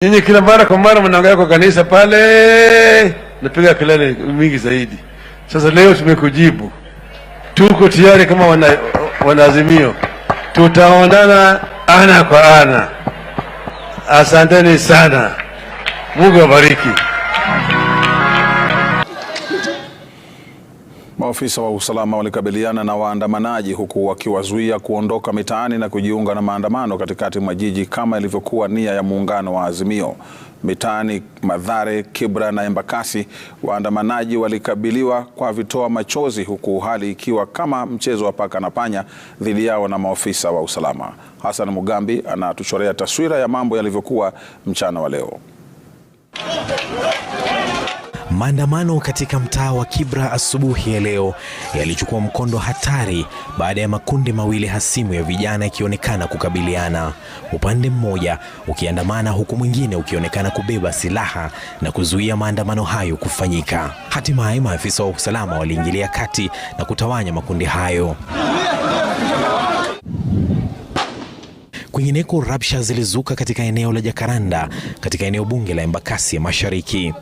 Nyinyi kila mara kwa mara mnaongea kwa kanisa pale, napiga kelele mingi zaidi. Sasa leo tumekujibu. Tuko tayari kama wanaazimio. Tutaonana ana kwa ana. Asanteni sana. Mungu awabariki. Maafisa wa usalama walikabiliana na waandamanaji huku wakiwazuia kuondoka mitaani na kujiunga na maandamano katikati mwa jiji kama ilivyokuwa nia ya muungano wa Azimio. Mitaani Mathare, Kibra na Embakasi, waandamanaji walikabiliwa kwa vitoa machozi huku hali ikiwa kama mchezo wa paka na panya dhidi yao na maafisa wa usalama. Hassan Mugambi anatuchorea taswira ya mambo yalivyokuwa mchana wa leo. Maandamano katika mtaa wa Kibra asubuhi ya leo yalichukua mkondo hatari baada ya makundi mawili hasimu ya vijana yakionekana kukabiliana. Upande mmoja ukiandamana huku mwingine ukionekana kubeba silaha na kuzuia maandamano hayo kufanyika. Hatimaye maafisa wa usalama waliingilia kati na kutawanya makundi hayo. Kwingineko, rabsha zilizuka katika eneo la Jakaranda katika eneo bunge la Embakasi ya Mashariki.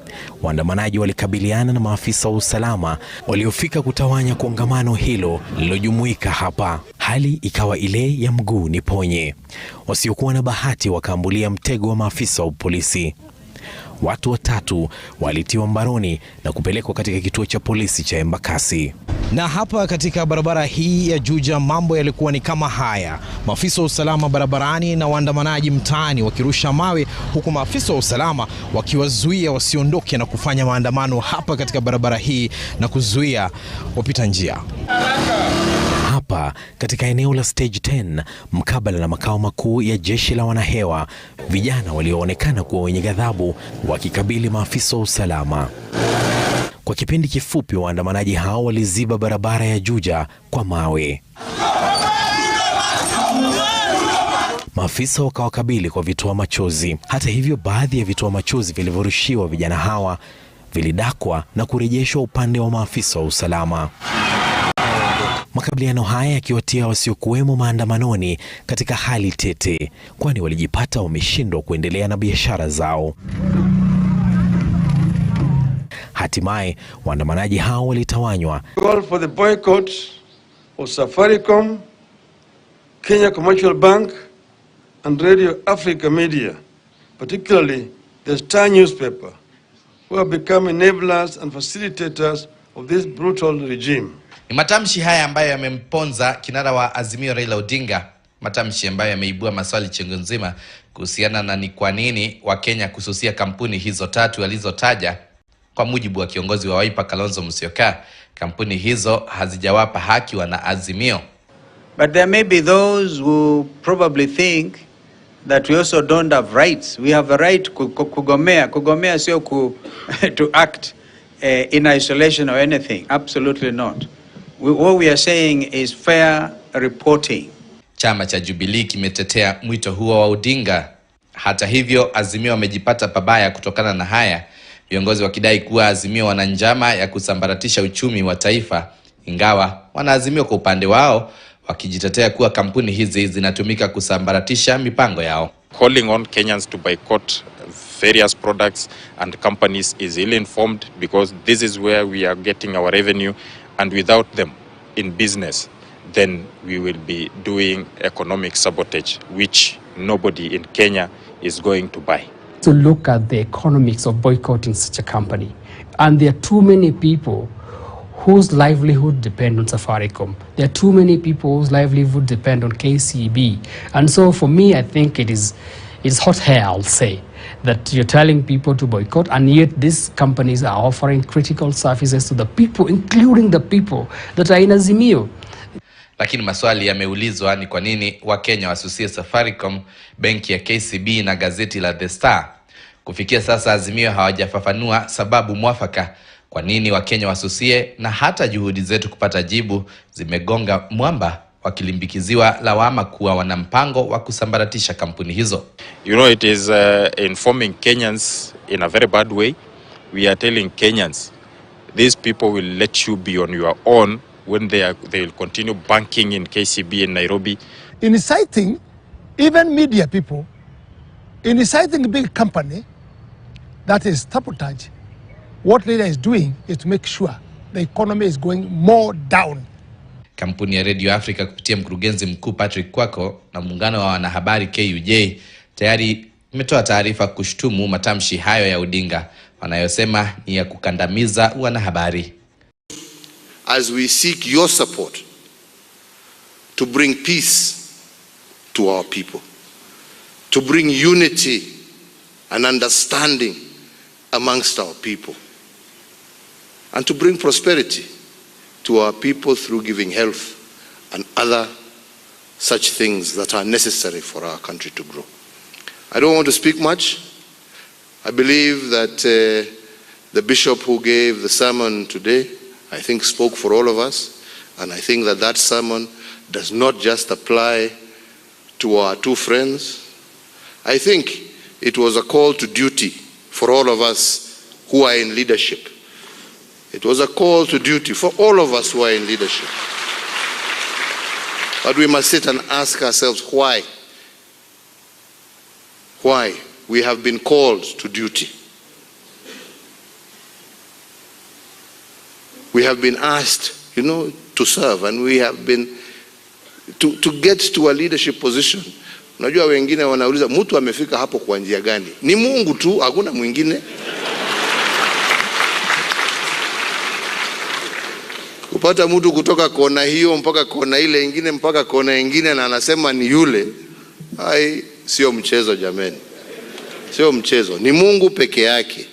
Waandamanaji walikabiliana na maafisa wa usalama waliofika kutawanya kongamano hilo lililojumuika hapa. Hali ikawa ile ya mguu ni ponye. Wasiokuwa na bahati wakaambulia mtego wa maafisa wa polisi. Watu watatu walitiwa mbaroni na kupelekwa katika kituo cha polisi cha Embakasi. Na hapa katika barabara hii ya Juja mambo yalikuwa ni kama haya. Maafisa wa usalama barabarani na waandamanaji mtaani wakirusha mawe, huku maafisa wa usalama wakiwazuia wasiondoke na kufanya maandamano hapa katika barabara hii na kuzuia wapita njia. Hapa katika eneo la Stage 10 mkabala na makao makuu ya jeshi la wanahewa, vijana walioonekana kuwa wenye ghadhabu wakikabili maafisa wa usalama. Kwa kipindi kifupi waandamanaji hao waliziba barabara ya Juja kwa mawe. Maafisa wakawakabili kwa vitoa machozi. Hata hivyo, baadhi ya vitoa machozi vilivyorushiwa vijana hawa vilidakwa na kurejeshwa upande wa maafisa wa usalama. Makabiliano haya yakiwatia wasiokuwemo maandamanoni katika hali tete, kwani walijipata wameshindwa kuendelea na biashara zao. Hatimaye waandamanaji hao walitawanywa. Call for the boycott of Safaricom, Kenya Commercial Bank and Radio Africa Media, particularly the Star newspaper, who have become enablers and facilitators of this brutal regime. Ni matamshi haya ambayo yamemponza kinara wa Azimio Raila Odinga, matamshi ambayo yameibua maswali chungu nzima kuhusiana na ni kwa nini Wakenya kususia kampuni hizo tatu alizotaja. Kwa mujibu wa kiongozi wa Wiper Kalonzo Musyoka, kampuni hizo hazijawapa haki wana Azimio. But there may be those who probably think that we also don't have rights. We have a right kugomea. Kugomea sio to act in isolation or anything. Absolutely not. What we are saying is fair reporting. Chama cha Jubilee kimetetea mwito huo wa Odinga. Hata hivyo, Azimio wamejipata pabaya kutokana na haya, viongozi wakidai kuwa Azimio wana njama ya kusambaratisha uchumi wa taifa, ingawa wana Azimio kwa upande wao wakijitetea kuwa kampuni hizi zinatumika kusambaratisha mipango yao. Calling on Kenyans to boycott various products and companies is ill-informed, because this is where we are getting our revenue, and without them in business, then we will be doing economic sabotage, which nobody in Kenya is going to buy. To look at the economics of boycotting such a company, and there are too many people whose livelihood depend on Safaricom. There are too many people whose livelihood depend on KCB. And so for me, I think it's hot hair, I'll say, that you're telling people to boycott, and yet these companies are offering critical services to the people, including the people that are in Azimio. Lakini maswali yameulizwa ni kwa nini Wakenya wasusie Safaricom, benki ya KCB na gazeti la The Star. Kufikia sasa Azimio hawajafafanua sababu mwafaka kwa nini Wakenya wasusie, na hata juhudi zetu kupata jibu zimegonga mwamba, wakilimbikiziwa lawama kuwa wana mpango wa kusambaratisha kampuni hizo. You know, it is informing Kenyans in a very bad way. We are telling Kenyans, these people will let you be on your own when they will continue banking in KCB in Nairobi. Inciting even media people In inciting a big company that is sabotage, what leader is doing is to make sure the economy is going more down. Kampuni ya Radio Africa kupitia mkurugenzi mkuu Patrick Kwako na muungano wa wanahabari KUJ tayari imetoa taarifa kushtumu matamshi hayo ya Odinga wanayosema ni ya kukandamiza wanahabari. As we seek your support to bring peace to our people, to bring unity and understanding amongst our people, and to bring prosperity to our people through giving health and other such things that are necessary for our country to grow. I don't want to speak much. I believe that the bishop who gave the sermon today, I think spoke for all of us, and I think that that sermon does not just apply to our two friends. I think it was a call to duty for all of us who are in leadership. It was a call to duty for all of us who are in leadership. But we must sit and ask ourselves why. Why we have been called to duty. We have been asked, to serve, and we have been to get to a leadership position. Unajua wengine wanauliza mtu amefika hapo kwa njia gani? Ni Mungu tu, hakuna mwingine. Kupata mtu kutoka kona hiyo mpaka kona ile ingine mpaka kona ingine na anasema ni yule, sio mchezo jameni. Sio mchezo. Ni Mungu peke yake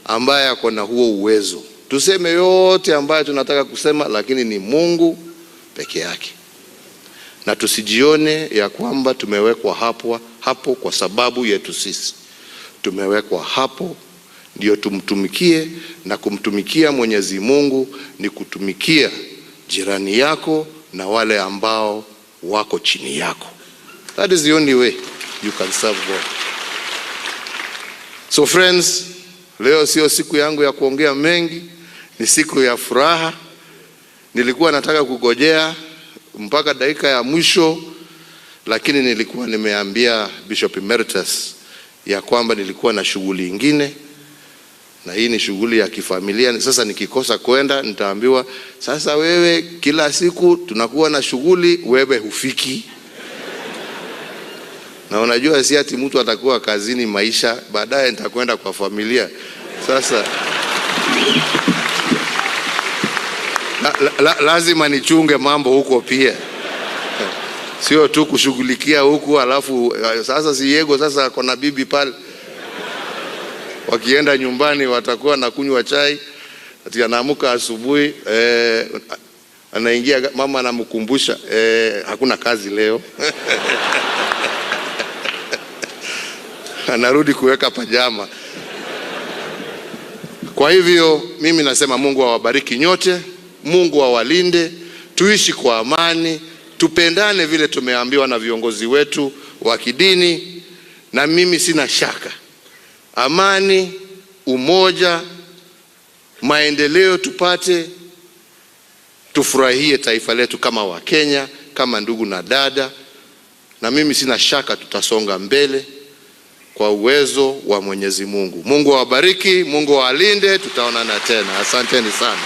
ambaye ako na huo uwezo. Tuseme yote ambayo tunataka kusema, lakini ni Mungu peke yake. Na tusijione ya kwamba tumewekwa hapo kwa sababu yetu sisi. Tumewekwa hapo ndio tumtumikie, na kumtumikia Mwenyezi Mungu ni kutumikia jirani yako na wale ambao wako chini yako. That is the only way you can serve God. So friends, leo sio siku yangu ya kuongea mengi, ni siku ya furaha. Nilikuwa nataka kugojea mpaka dakika ya mwisho, lakini nilikuwa nimeambia Bishop Emeritus ya kwamba nilikuwa na shughuli nyingine, na hii ni shughuli ya kifamilia. Sasa nikikosa kwenda nitaambiwa, sasa wewe kila siku tunakuwa na shughuli, wewe hufiki. Na unajua si ati mtu atakuwa kazini maisha, baadaye nitakwenda kwa familia. Sasa lazima nichunge mambo huko pia. Sio tu kushughulikia huku alafu sasa si yego sasa kuna bibi pale. Wakienda nyumbani watakuwa na kunywa chai, ati anaamka asubuhi anaingia mama anamkumbusha hakuna kazi leo. Anarudi kuweka pajama. Kwa hivyo mimi nasema Mungu awabariki nyote, Mungu awalinde, tuishi kwa amani, tupendane vile tumeambiwa na viongozi wetu wa kidini, na mimi sina shaka. Amani, umoja, maendeleo tupate, tufurahie taifa letu kama Wakenya, kama ndugu na dada, na mimi sina shaka tutasonga mbele kwa uwezo wa Mwenyezi Mungu. Mungu awabariki, Mungu awalinde, tutaonana tena. Asanteni sana.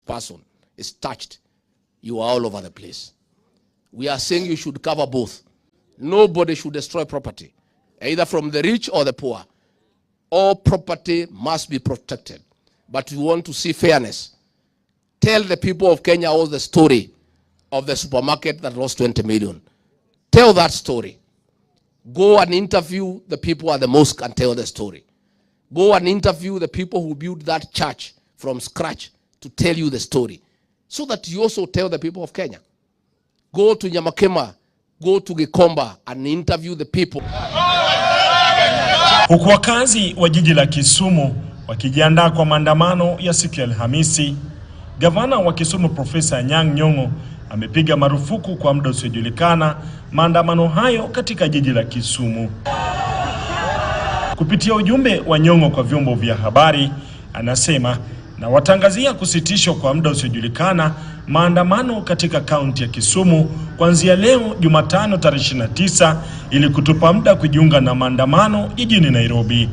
Person is touched, you are all over the place. We are saying you should cover both. Nobody should destroy property, either from the rich or the poor. All property must be protected. But we want to see fairness. Tell the people of Kenya all the story of the supermarket that lost 20 million. Tell that story. Go and interview the people at the mosque and tell the story. Go and interview the people who built that church from scratch to tell you the story, so that you also tell the people of Kenya. Go to Nyamakema, go to Gikomba and interview the people. Huku wakazi wa jiji la Kisumu wakijiandaa kwa maandamano ya siku ya Alhamisi, Gavana wa Kisumu Profesa Anyang' Nyong'o amepiga marufuku kwa muda usiojulikana maandamano hayo katika jiji la Kisumu. Kupitia ujumbe wa Nyong'o kwa vyombo vya habari, anasema na watangazia kusitishwa kwa muda usiojulikana maandamano katika kaunti ya Kisumu kuanzia leo Jumatano tarehe 29 ili kutupa muda kujiunga na maandamano jijini Nairobi.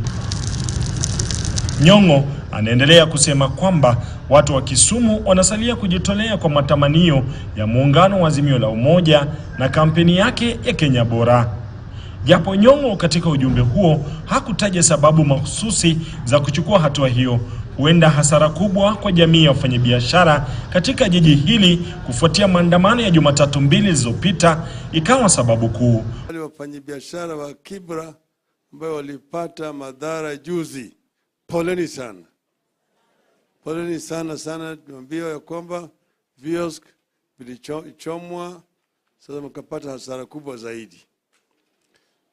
Nyong'o anaendelea kusema kwamba watu wa Kisumu wanasalia kujitolea kwa matamanio ya muungano wa Azimio la Umoja na kampeni yake ya Kenya Bora. Japo Nyong'o katika ujumbe huo hakutaja sababu mahususi za kuchukua hatua hiyo, huenda hasara kubwa kwa jamii ya wafanyabiashara katika jiji hili kufuatia maandamano ya Jumatatu 2 zilizopita ikawa sababu kuu. Wale wafanyabiashara wa Kibra ambao walipata madhara juzi, poleni sana. Poleni sana sana, tunaambiwa ya kwamba viosk vilichomwa, sasa mkapata hasara kubwa zaidi.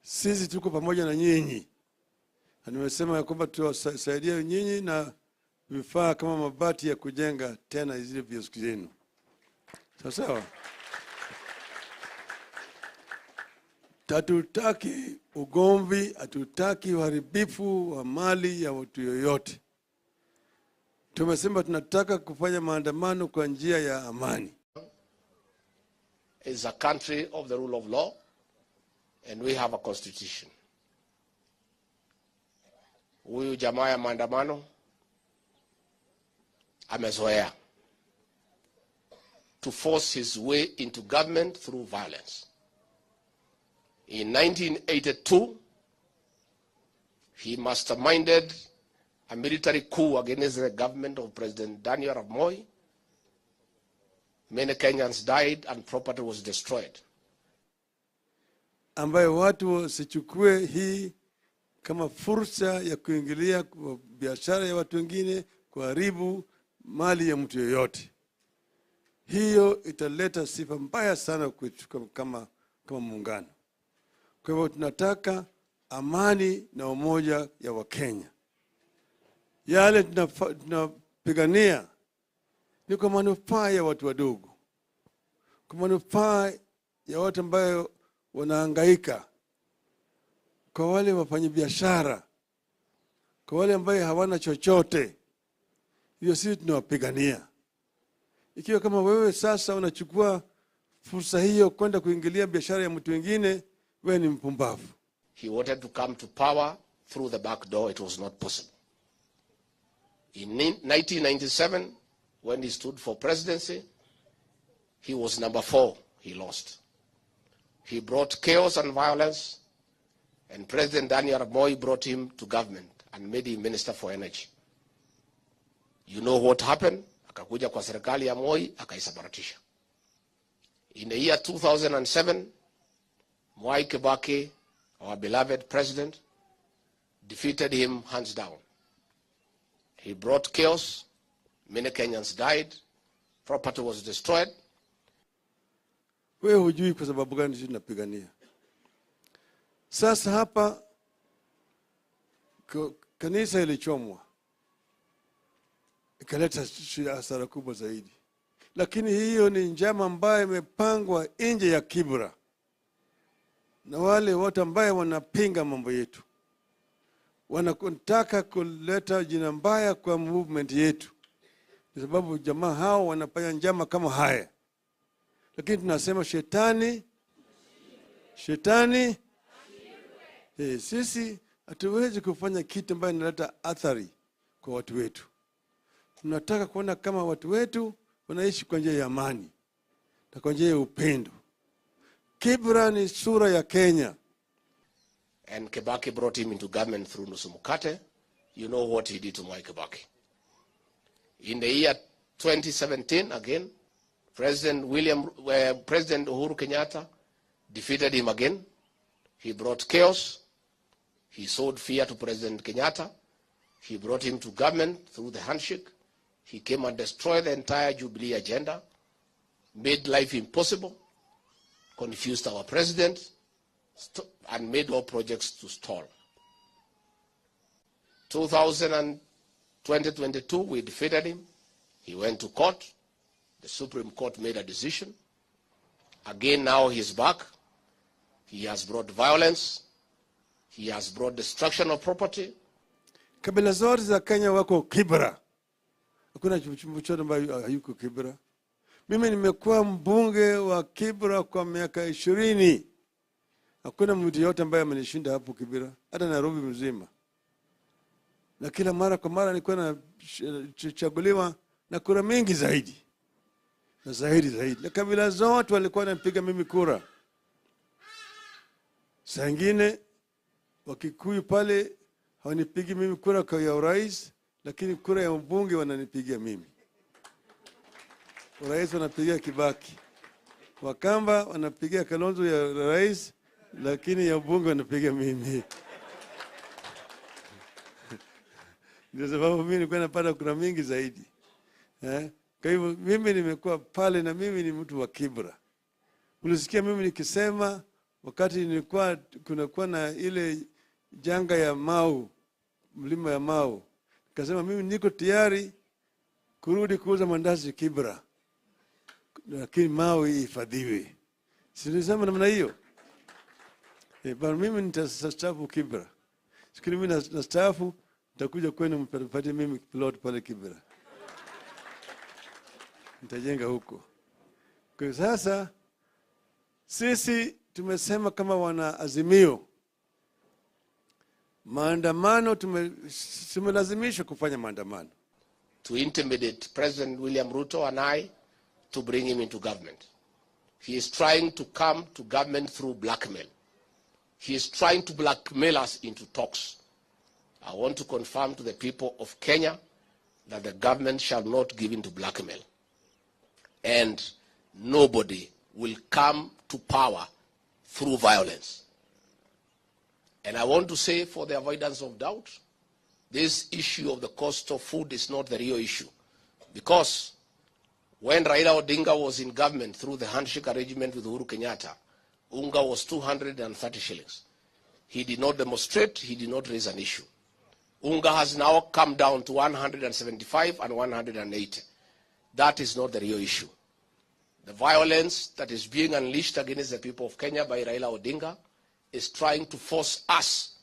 Sisi tuko pamoja na nyinyi. Nimesema ya kwamba tuwasaidia nyinyi na vifaa kama mabati ya kujenga tena zile vioski zenu. Sawa. Hatutaki ugomvi, hatutaki uharibifu wa mali ya watu yoyote. Tumesema tunataka kufanya maandamano kwa njia ya amani. Is a country of the rule of law and we have a constitution. Huyu jamaa ya maandamano amezoea to force his way into government through violence. In 1982, he masterminded a military coup against the government of President Daniel Arap Moi. Many Kenyans died and property was destroyed. Ambayo watu wasichukue hii kama fursa ya kuingilia biashara ya watu wengine, kuharibu mali ya mtu yoyote. Hiyo italeta sifa mbaya sana kama muungano. Kwa hivyo tunataka amani na umoja ya Wakenya. Yale tunapigania ni kwa manufaa ya watu wadogo, kwa manufaa ya watu ambao wanahangaika, kwa wale wafanyabiashara, kwa wale ambao hawana chochote. Hiyo sisi tunawapigania. Ikiwa kama wewe sasa unachukua fursa hiyo kwenda kuingilia biashara ya mtu mwingine, wewe ni mpumbavu. He wanted to come to power through the back door. It was not possible. In 1997, when he stood for presidency, he was number 4. He lost. He brought chaos and violence, and President Daniel Arap Moi brought him to government and made him Minister for Energy. You know what happened? Akakuja kwa serikali ya Moi, akaisabaratisha. In the year 2007, Mwai Kibaki, our beloved president, defeated him hands down. He brought chaos. Many Kenyans died. Property was destroyed. Wewe hujui kwa sababu gani sisi tunapigania. Sasa hapa kanisa ilichomwa, ikaleta hasara kubwa zaidi. Lakini hiyo ni njama ambayo imepangwa nje ya Kibra na wale wote ambao wanapinga mambo yetu. Wanataka kuleta jina mbaya kwa movement yetu, kwa sababu jamaa hao wanafanya njama kama haya. Lakini tunasema shetani sisi hatuwezi kufanya kitu ambacho kinaleta athari kwa watu wetu. Tunataka kuona kama watu wetu wanaishi kwa njia ya amani na kwa njia ya upendo. Kibra ni sura ya Kenya. And Kibaki brought him into government through Nusu Mukate. You know what he did to Mwai Kibaki. In the year 2017, again, President Uhuru Kenyatta defeated him again. He brought chaos. He sowed fear to President Kenyatta. He brought him to government through the handshake. He came and destroyed the entire Jubilee agenda, made life impossible, confused our president, and made all projects to stall. 2022, we defeated him. He went to court. The Supreme Court made a decision. Again, now he's back. He has brought violence. He has brought destruction of property. Kabila zote za Kenya wako Kibra. Hakuna chimbo chote ambayo hayuko Kibra. Mimi nimekuwa mbunge wa Kibra kwa miaka 20. Hakuna mtu yote ambaye amenishinda hapo Kibra, hata Nairobi mzima. Na kila mara kwa mara nilikuwa na chaguliwa na kura mingi zaidi. Na zaidi. Na kabila zote walikuwa wananipiga mimi kura. Saa ingine Wakikuyu pale hawanipigi mimi kura kwa ya urais, lakini kura ya mbunge wananipigia mimi. Urais wanapigia Kibaki. Wakamba wanapigia Kalonzo ya rais, lakini ya mbunge wanapigia mimi. Ndio sababu mimi nilikuwa napata kura mingi zaidi. Kwa hivyo mimi nimekuwa pale na mimi ni mtu wa Kibra. Ulisikia mimi nikisema wakati nilikuwa kunakuwa na ile janga ya Mau, mlima ya Mau. Nikasema mimi niko tayari kurudi kuuza mandazi Kibra. Lakini Mau ihifadhiwe. Si nilisema namna hiyo? Bali mimi nitastaafu Kibra. Siku mimi nastaafu nitakuja kwenu mpate mimi plot pale Kibra. Nitajenga huko. Kwa sasa sisi tumesema kama wana Azimio, maandamano tumelazimishwa kufanya maandamano. To intimidate President William Ruto and I to bring him into government. He is trying to come to government through blackmail. He is trying to blackmail us into talks. I want to confirm to the people of Kenya that the government shall not give in to blackmail. And nobody will come to power through violence. And I want to say, for the avoidance of doubt, this issue of the cost of food is not the real issue. Because when Raila Odinga was in government through the handshake arrangement with Uhuru Kenyatta, unga was 230 shillings. He did not demonstrate, he did not raise an issue. Unga has now come down to 175 and 180. That is not the real issue. The violence that is being unleashed against the people of Kenya by Raila Odinga is trying to force us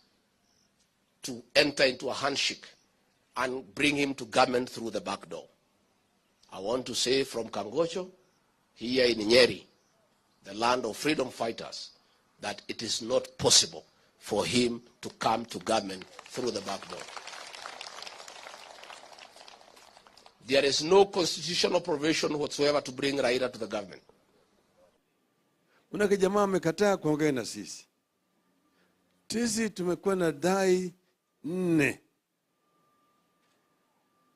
to enter into a handshake and bring him to government through the back door. I want to say from Kangocho, here in Nyeri, the land of freedom fighters, that it is not possible for him to come to government through the back door. There is no constitutional provision whatsoever to bring Raila to the government. Unake jamaa amekataa kuongea na sisi. Sisi tumekuwa na dai 4.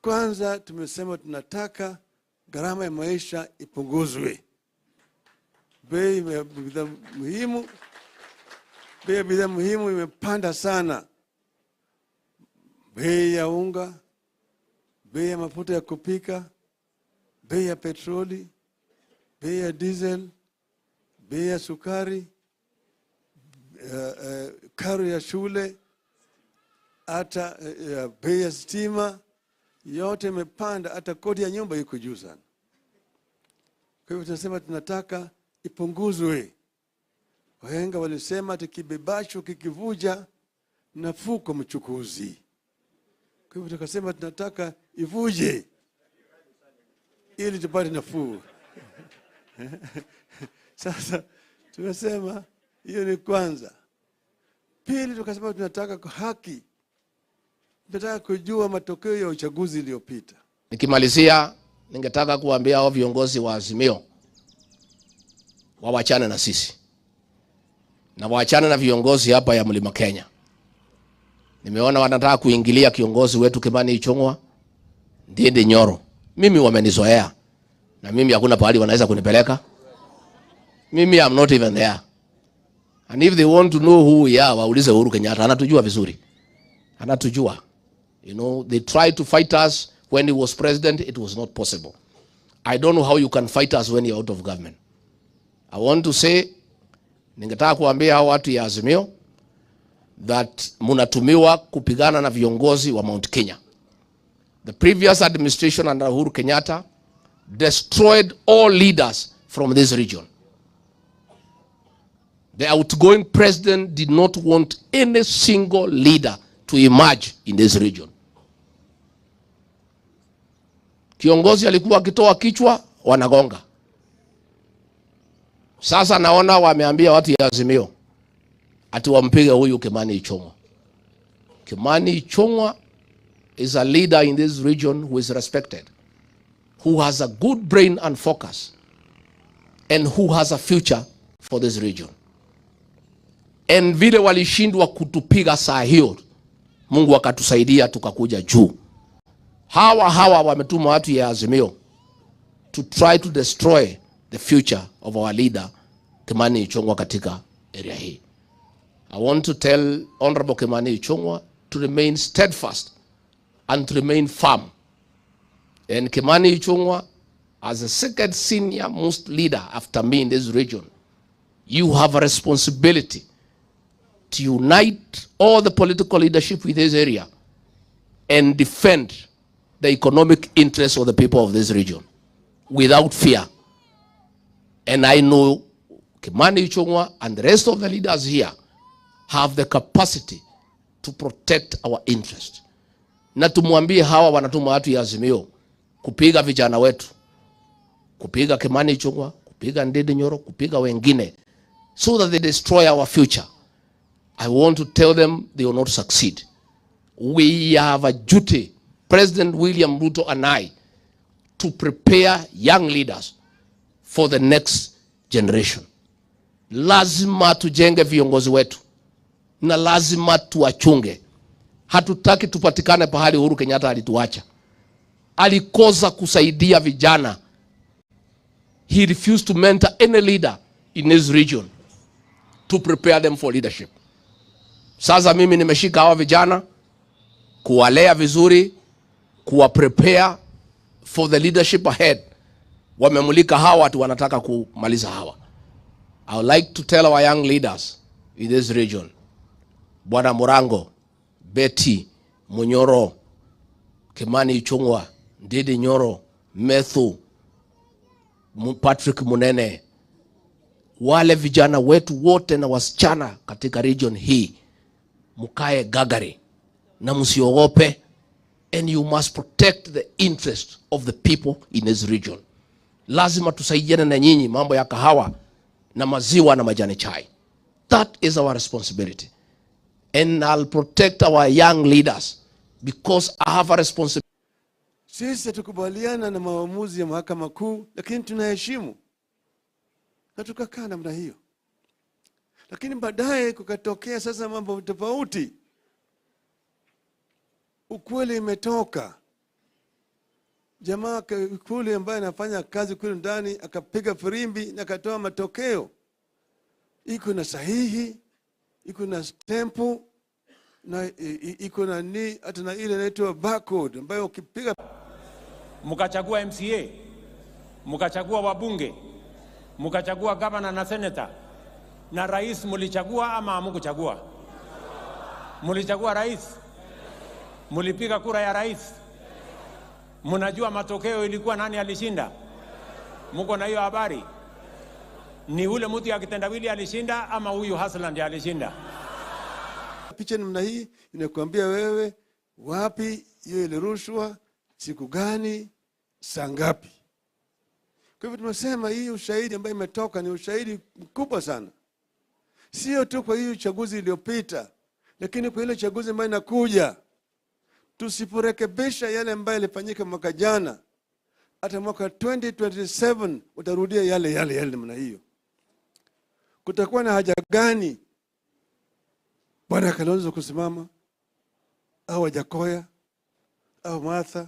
Kwanza tumesema tunataka gharama ya maisha ipunguzwe. Bei ya bidhaa muhimu imepanda sana. Bei ya unga, bei ya mafuta ya kupika, bei ya petroli, bei ya diesel, bei ya sukari, karo ya shule, hata bei ya stima, yote imepanda, hata kodi ya nyumba iko juu sana. Kwa hivyo tunasema tunataka ipunguzwe. Wahenga walisema ati kibebacho kikivuja nafuu kwa mchukuzi. Kwa hivyo tukasema tunataka ivuje ili tupate nafuu. Sasa tumesema hiyo ni kwanza. Pili tukasema tunataka kwa haki. Tunataka kujua matokeo ya uchaguzi uliopita. Nikimalizia, ningetaka kuambia hao viongozi wa Azimio wawachane na sisi. Na wawachane na viongozi hapa ya Mlima Kenya. Nimeona wanataka kuingilia kiongozi wetu Kimani Ichung'wa, Ndindi Nyoro. Mimi wamenizoea. Na mimi hakuna pahali wanaweza kunipeleka. Mimi I'm not even there. And if they want to know who we are, waulize Uhuru Kenyatta. Anatujua vizuri. Anatujua. You know, they tried to fight us when he was president. It was not possible. I don't know how you can fight us when you're out of government. I want to say, ningetaka kuambia hao watu ya Azimio that munatumiwa kupigana na viongozi wa Mount Kenya. The previous administration under Uhuru Kenyatta destroyed all leaders from this region. The outgoing president did not want any single leader to emerge in this region. Kiongozi alikuwa akitoa kichwa wanagonga. Sasa naona wameambia watu ya Azimio ati wampige huyu Kimani Ichung'wa. Kimani Ichung'wa is a leader in this region who is respected, who has a good brain and focus, and who has a future for this region. And vile walishindwa kutupiga saa hiyo, Mungu akatusaidia tukakuja juu. Hawa wametuma watu ya Azimio to try to destroy the future of our leader Kimani Ichung'wa katika area hii. I want to tell Honorable Kimani Ichung'wa to remain steadfast and to remain firm. And Kimani Ichung'wa, as the second senior most leader after me in this region, you have a responsibility to unite all the political leadership with this area and defend the economic interests of the people of this region without fear. And I know Kimani Ichung'wa and the rest of the leaders here have the capacity to protect our interest. Na tumwambie hawa wanatuma watu ya Azimio kupiga vijana wetu, kupiga Kimani Ichung'wa, kupiga Ndindi Nyoro, kupiga wengine, so that they destroy our future. I want to tell them they will not succeed. We have a duty, President William Ruto and I, to prepare young leaders for the next generation. Lazima tujenge viongozi wetu na lazima tuwachunge. Hatutaki tupatikane pahali Uhuru Kenyatta alituacha. Alikosa kusaidia vijana. He refused to mentor any leader in his region to prepare them for leadership. Sasa mimi nimeshika hawa vijana kuwalea vizuri, kuwa prepare for the leadership ahead. Wamemulika hawa watu wanataka kumaliza hawa. I would like to tell our young leaders in this region, Bwana Murango, Betty, Munyoro, Kimani Ichung'wa, Ndindi Nyoro, Methu, Patrick Munene, wale vijana wetu wote na wasichana katika region hii, mukae gagari na msiogope, and you must protect the interest of the people in this region. Lazima tusaidiane na nyinyi mambo ya kahawa na maziwa na majani chai. That is our responsibility. And I'll protect our young leaders because I have a responsibility. Sisi tukubaliana na maamuzi ya mahakama kuu, lakini tunaheshimu. Na tukakaa namna hiyo. Lakini baadaye kukatokea sasa mambo tofauti. Ukweli imetoka. Jamaa kule ambaye anafanya kazi kule ndani akapiga firimbi na akatoa matokeo. Iko na sahihi, iko na stampu, na iko na ni hata na ile inaitwa barcode ambayo ukipiga. Mukachagua MCA, mukachagua wabunge, mukachagua gavana na senator, na rais mulichagua ama hamukuchagua? Mulichagua rais? Mulipiga kura ya rais? Munajua matokeo ilikuwa nani alishinda? Muko na hiyo habari? Ni ule mtu ya kitendawili alishinda ama huyu Haslan ndiye alishinda? Picha namna hii inakuambia wewe wapi hiyo ile rushwa, siku gani, saa ngapi. Kwa hivyo tunasema hii ushahidi ambayo imetoka ni ushahidi mkubwa sana. Sio tu kwa hiyo uchaguzi iliyopita, lakini kwa ile uchaguzi ambayo inakuja. Tusiporekebisha yale ambayo yalifanyika mwaka jana, hata mwaka 2027 utarudia yale namna hiyo. Kutakuwa na haja gani Bwana Kalonzo kusimama, au Wajakoya, au Martha,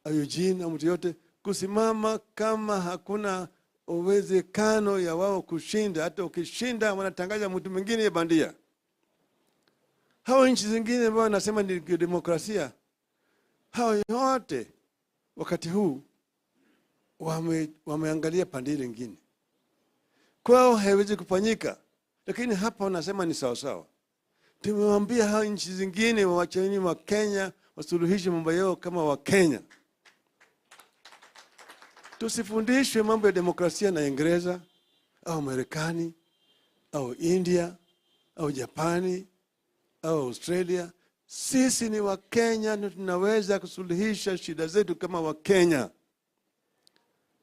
au Eugene, au mtu yote kusimama kama hakuna uwezekano ya wao kushinda? Hata ukishinda wanatangaza mtu mwingine bandia. Hao nchi zingine ambao wanasema ni demokrasia, hao yote wakati huu wameangalia pande nyingine. Kwao haiwezi kufanyika, lakini hapa wanasema ni sawa sawa. Tumewaambia hao nchi zingine waacheni wa Kenya wasuluhishe mambo yao kama wa Kenya. Tusifundishwe mambo ya demokrasia na Uingereza au Marekani au India au Japani au Australia. Sisi ni Wakenya na tunaweza kusuluhisha shida zetu kama Wakenya.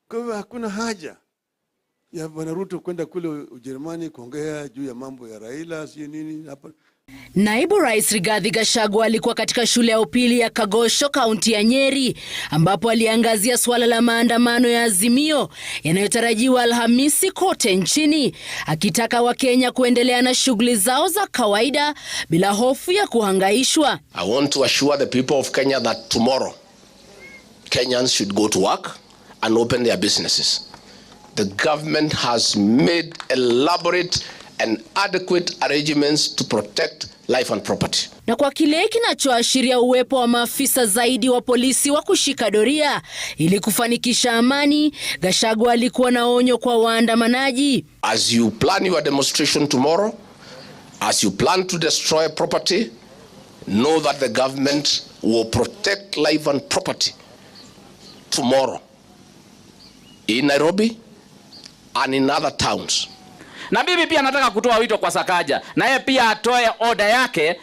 Kwa hivyo hakuna haja ya Bwana Ruto kwenda kule Ujerumani kuongea juu ya mambo ya Raila sio nini hapa. Naibu Rais Rigathi Gachagua alikuwa katika shule ya upili ya Kagosho, kaunti ya Nyeri, ambapo aliangazia suala la maandamano ya Azimio yanayotarajiwa Alhamisi kote nchini, akitaka Wakenya kuendelea na shughuli zao za kawaida bila hofu ya kuhangaishwa. I want to assure the people of Kenya that tomorrow Kenyans should go to work and open their businesses. The government has made elaborate and adequate arrangements to protect life and property. Na kwa kile kinachoashiria uwepo wa maafisa zaidi wa polisi wa kushika doria ili kufanikisha amani, Gachagua alikuwa na onyo kwa waandamanaji. As you plan your demonstration tomorrow, as you plan to destroy property, know that the government will protect life and property tomorrow in Nairobi and in other towns. Na bibi pia nataka kutoa wito kwa Sakaja, na yeye pia atoe order yake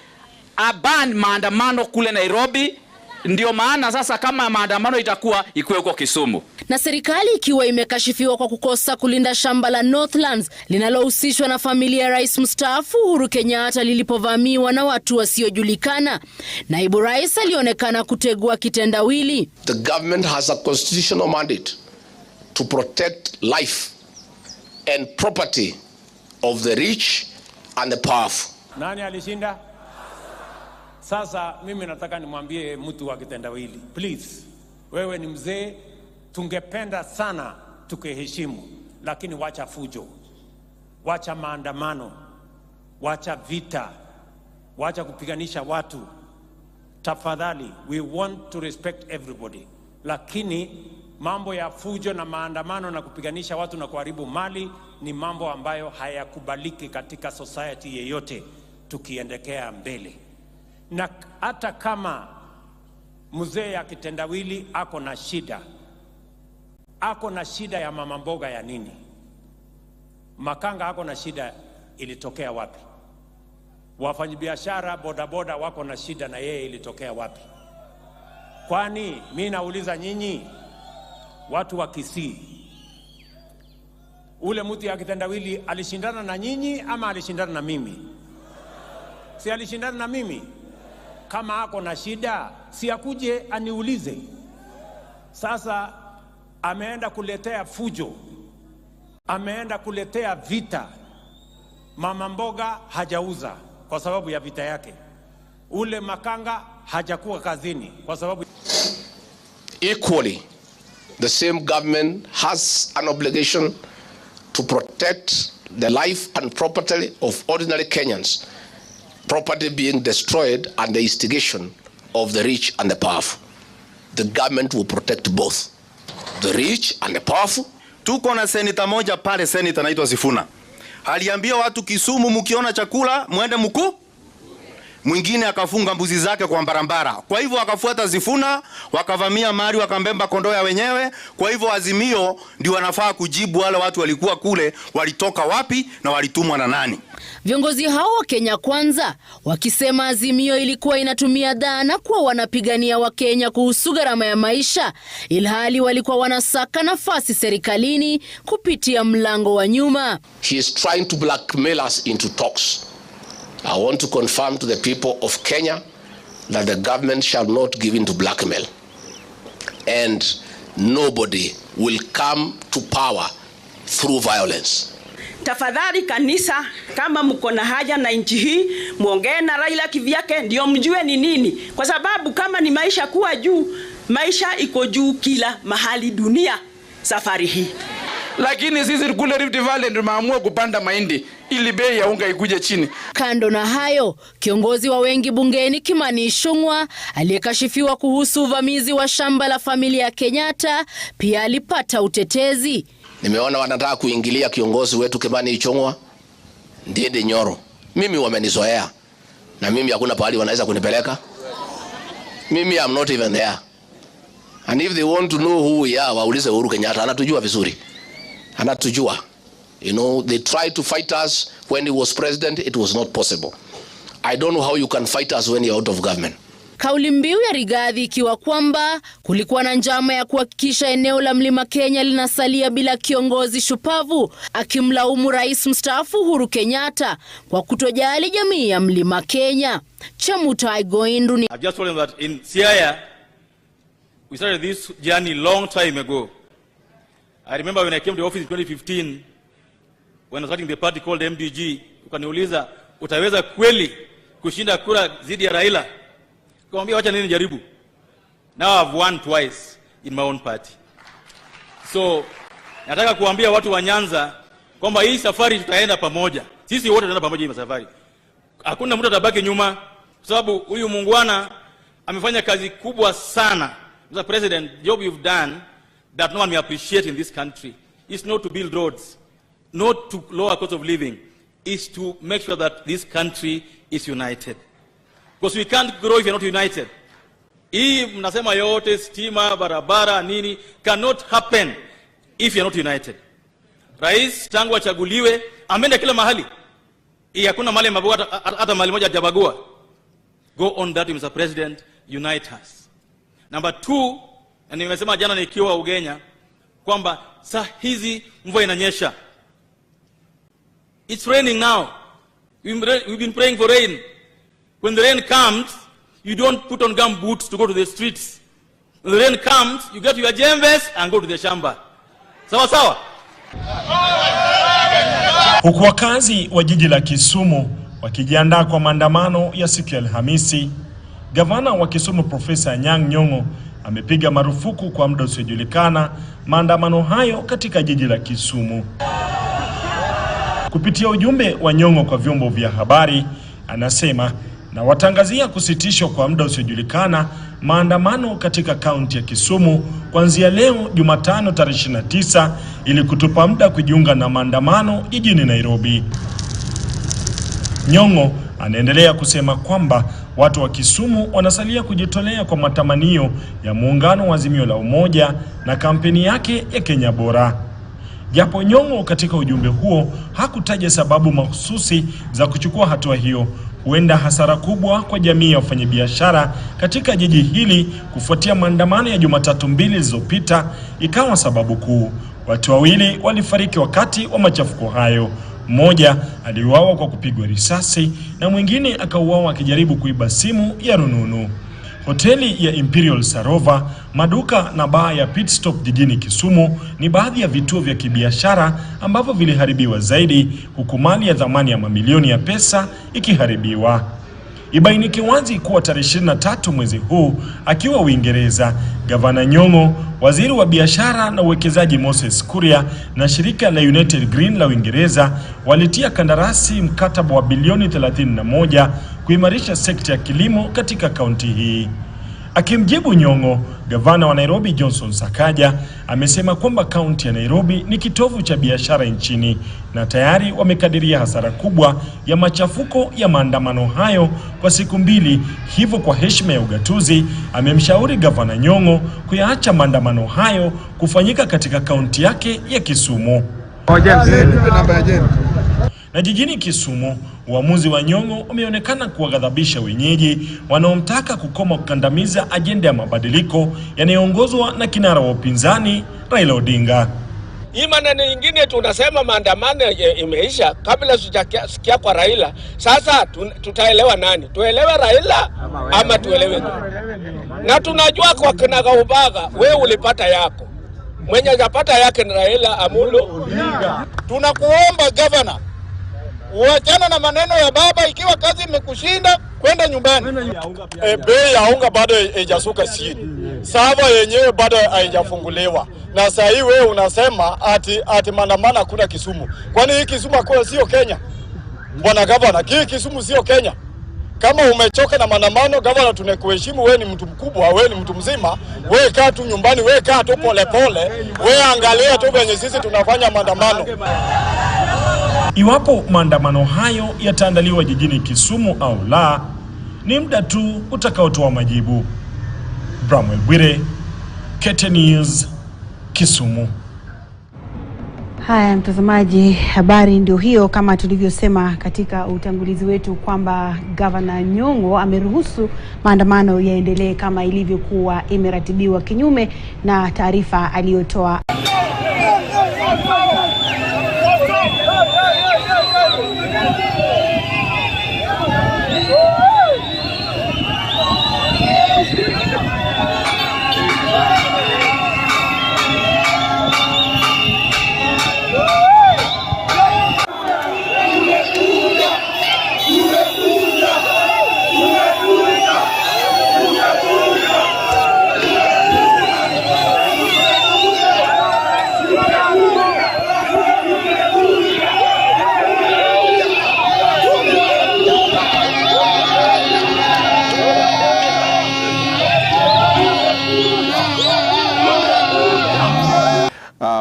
aban maandamano kule Nairobi. Ndio maana sasa kama maandamano itakuwa ikuwe huko Kisumu. Na serikali ikiwa imekashifiwa kwa kukosa kulinda shamba la Northlands linalohusishwa na familia ya Rais mstaafu Uhuru Kenyatta lilipovamiwa na watu wasiojulikana, Naibu Rais alionekana kutegua kitendawili. The government has a constitutional mandate to protect life and property of the rich and the powerful. Nani alishinda? Sasa mimi nataka nimwambie mtu wa kitendawili, please, wewe ni mzee, tungependa sana tukiheshimu, lakini wacha fujo, wacha maandamano, wacha vita, wacha kupiganisha watu. Tafadhali, we want to respect everybody, lakini mambo ya fujo na maandamano na kupiganisha watu na kuharibu mali ni mambo ambayo hayakubaliki katika society yeyote tukiendekea mbele. Na hata kama mzee ya kitendawili ako na shida ya mama mboga ya nini? Makanga ako na shida, ilitokea wapi? Wafanyabiashara bodaboda wako na shida, na yeye ilitokea wapi? Kwani mimi nauliza nyinyi watu wa Kisii, ule mtu ya kitendawili alishindana na nyinyi ama alishindana na mimi? Si alishindana na mimi. Kama ako na shida, si akuje aniulize. Sasa ameenda kuletea fujo, ameenda kuletea vita. Mama mboga hajauza kwa sababu ya vita yake. Ule makanga hajakuwa kazini kwa sababu. Equally, the same government has an obligation to protect the life and property of ordinary Kenyans, property being destroyed and the instigation of the rich and the powerful. The government will protect both the rich and the powerful. Tuko na seneta moja pale, seneta anaitwa Sifuna. Aliambia watu Kisumu, mkiona chakula mwende mkuu. Mwingine akafunga mbuzi zake kwa barabara. Kwa hivyo akafuata Sifuna, wakavamia mali, wakambemba kondoo ya wenyewe. Kwa hivyo Azimio ndio wanafaa kujibu wale watu walikuwa kule, walitoka wapi na walitumwa na nani. Viongozi hao wa Kenya Kwanza wakisema Azimio ilikuwa inatumia dhana kuwa wanapigania Wakenya kuhusu gharama ya maisha, ilhali walikuwa wanasaka nafasi serikalini kupitia mlango wa nyuma. He is trying to blackmail us into talks. I want to confirm to the people of Kenya that the government shall not give in to blackmail, and nobody will come to power through violence. Tafadhali kanisa, kama mko na haja na nchi hii, muongee na Raila kivyake ndio mjue ni nini, kwa sababu kama ni maisha kuwa juu, maisha iko juu kila mahali dunia safari hii. Lakini sisi kule Rift Valley ndio maamua kupanda mahindi ili bei ya unga ikuje chini. Kando na hayo, kiongozi wa wengi bungeni Kimani Ichung'wah aliyekashifiwa kuhusu uvamizi wa shamba la familia ya Kenyatta pia alipata utetezi. Nimeona wanataka kuingilia kiongozi wetu Kimani Ichung'wah ndiye Nyoro. Mimi wamenizoea na mimi hakuna pahali wanaweza kunipeleka. Mimi I'm not even there. And if they want to know who we are, waulize Uhuru Kenyatta, anatujua vizuri. Anatujua. You know, they tried to fight us when he was president, it was not possible. I don't know how you can fight us when you're out of government. Kauli mbiu ya Rigathi ikiwa kwamba kulikuwa na njama ya kuhakikisha eneo la Mlima Kenya linasalia bila kiongozi shupavu, akimlaumu rais mstaafu Uhuru Kenyatta kwa kutojali jamii ya Mlima Kenya. Chemutai Goindu ni I've just told him that in Siaya we started this journey long time ago. I remember when I came to the office in 2015 when I was starting the party called MDG, ukaniuliza utaweza kweli kushinda kura zidi ya Raila? Nikamwambia wacha nini jaribu. Now I've won twice in my own party. So nataka kuambia watu wa Nyanza kwamba hii safari tutaenda pamoja. Sisi wote tunaenda pamoja hii safari. Hakuna mtu atabaki nyuma kwa sababu huyu muungwana amefanya kazi kubwa sana. Mr. President, the job you've done that no one may appreciate in this country is not to build roads, not to lower cost of living, is to make sure that this country is united. Because we can't grow if you're not united. Hii mnasema yote stima, barabara, nini cannot happen if you're not united. Rais tangu achaguliwe ameenda kila mahali. Hii hakuna mahali mabagua hata mahali moja hajabagua. Go on that, Mr. President, unite us. Number 2, na nimesema jana nikiwa Ugenya kwamba saa hizi mvua inanyesha. It's raining now. We've been praying for rain. When the rain comes, you don't put on gum boots to go to the streets. When the rain comes, you get your jembes and go to the shamba. Sawa sawa. Huku wakazi wa jiji la Kisumu wakijiandaa kwa maandamano ya siku ya Alhamisi, gavana wa Kisumu Profesa Anyang' Nyong'o amepiga marufuku kwa muda usiojulikana maandamano hayo katika jiji la Kisumu. Kupitia ujumbe wa Nyong'o kwa vyombo vya habari, anasema na watangazia kusitishwa kwa muda usiojulikana maandamano katika kaunti ya Kisumu kuanzia leo Jumatano tarehe 29 ili kutupa muda kujiunga na maandamano jijini Nairobi. Nyong'o anaendelea kusema kwamba watu wa Kisumu wanasalia kujitolea kwa matamanio ya muungano wa Azimio la Umoja na kampeni yake ya Kenya Bora. Japo Nyong'o katika ujumbe huo hakutaja sababu mahususi za kuchukua hatua hiyo, huenda hasara kubwa kwa jamii ya wafanyabiashara katika jiji hili kufuatia maandamano ya Jumatatu 2 zilizopita ikawa sababu kuu. Watu wawili walifariki wakati wa machafuko hayo. Mmoja aliuawa kwa kupigwa risasi na mwingine akauawa akijaribu kuiba simu ya rununu. Hoteli ya Imperial Sarova, maduka na baa ya Pit Stop jijini Kisumu ni baadhi ya vituo vya kibiashara ambavyo viliharibiwa zaidi, huku mali ya thamani ya mamilioni ya pesa ikiharibiwa. Ibainike wazi kuwa tarehe 23 mwezi huu akiwa Uingereza, Gavana Nyong'o, waziri wa biashara na uwekezaji Moses Kuria na shirika la United Green la Uingereza walitia kandarasi mkataba wa bilioni 31 kuimarisha sekta ya kilimo katika kaunti hii. Akimjibu Nyong'o, gavana wa Nairobi Johnson Sakaja amesema kwamba kaunti ya Nairobi ni kitovu cha biashara nchini na tayari wamekadiria hasara kubwa ya machafuko ya maandamano hayo kwa siku 2. Hivyo kwa heshima ya ugatuzi amemshauri gavana Nyong'o kuyaacha maandamano hayo kufanyika katika kaunti yake ya Kisumu. Na jijini Kisumu, uamuzi wa Nyong'o umeonekana kuwaghadhabisha wenyeji wanaomtaka kukoma kukandamiza ajenda ya mabadiliko yanayoongozwa na kinara wa upinzani Raila Odinga. Hii maneno nyingine tunasema maandamano imeisha kabla sijasikia kwa Raila. Sasa tutaelewa nani? Tuelewe Raila ama tuelewe nani? Na tunajua kwa kinagaubaga wewe ulipata yako. Mwenye hajapata yake ni Raila Amolo Odinga. Tunakuomba governor, uachana na maneno ya baba. Ikiwa kazi imekushinda kwenda nyumbani. Bei ya unga bado haijasuka chini. Sava yenyewe bado haijafunguliwa. Na sasa hii wewe unasema ati maandamano kuna Kisumu. Kwani hii Kisumu kwa sio Kenya? Bwana gavana, hii Kisumu sio Kenya. Kama umechoka na maandamano, gavana, tunakuheshimu, wewe ni mtu mkubwa, wewe ni mtu mzima. Wewe kaa tu nyumbani, wewe kaa tu pole. Wewe angalia tu venye sisi tunafanya maandamano. Iwapo maandamano hayo yataandaliwa jijini Kisumu au la, ni muda tu utakaotoa majibu. Bramwell Bwire, KTN News, Kisumu. Haya mtazamaji, habari ndio hiyo kama tulivyosema katika utangulizi wetu kwamba Gavana Nyong'o ameruhusu maandamano yaendelee kama ilivyokuwa imeratibiwa kinyume na taarifa aliyotoa.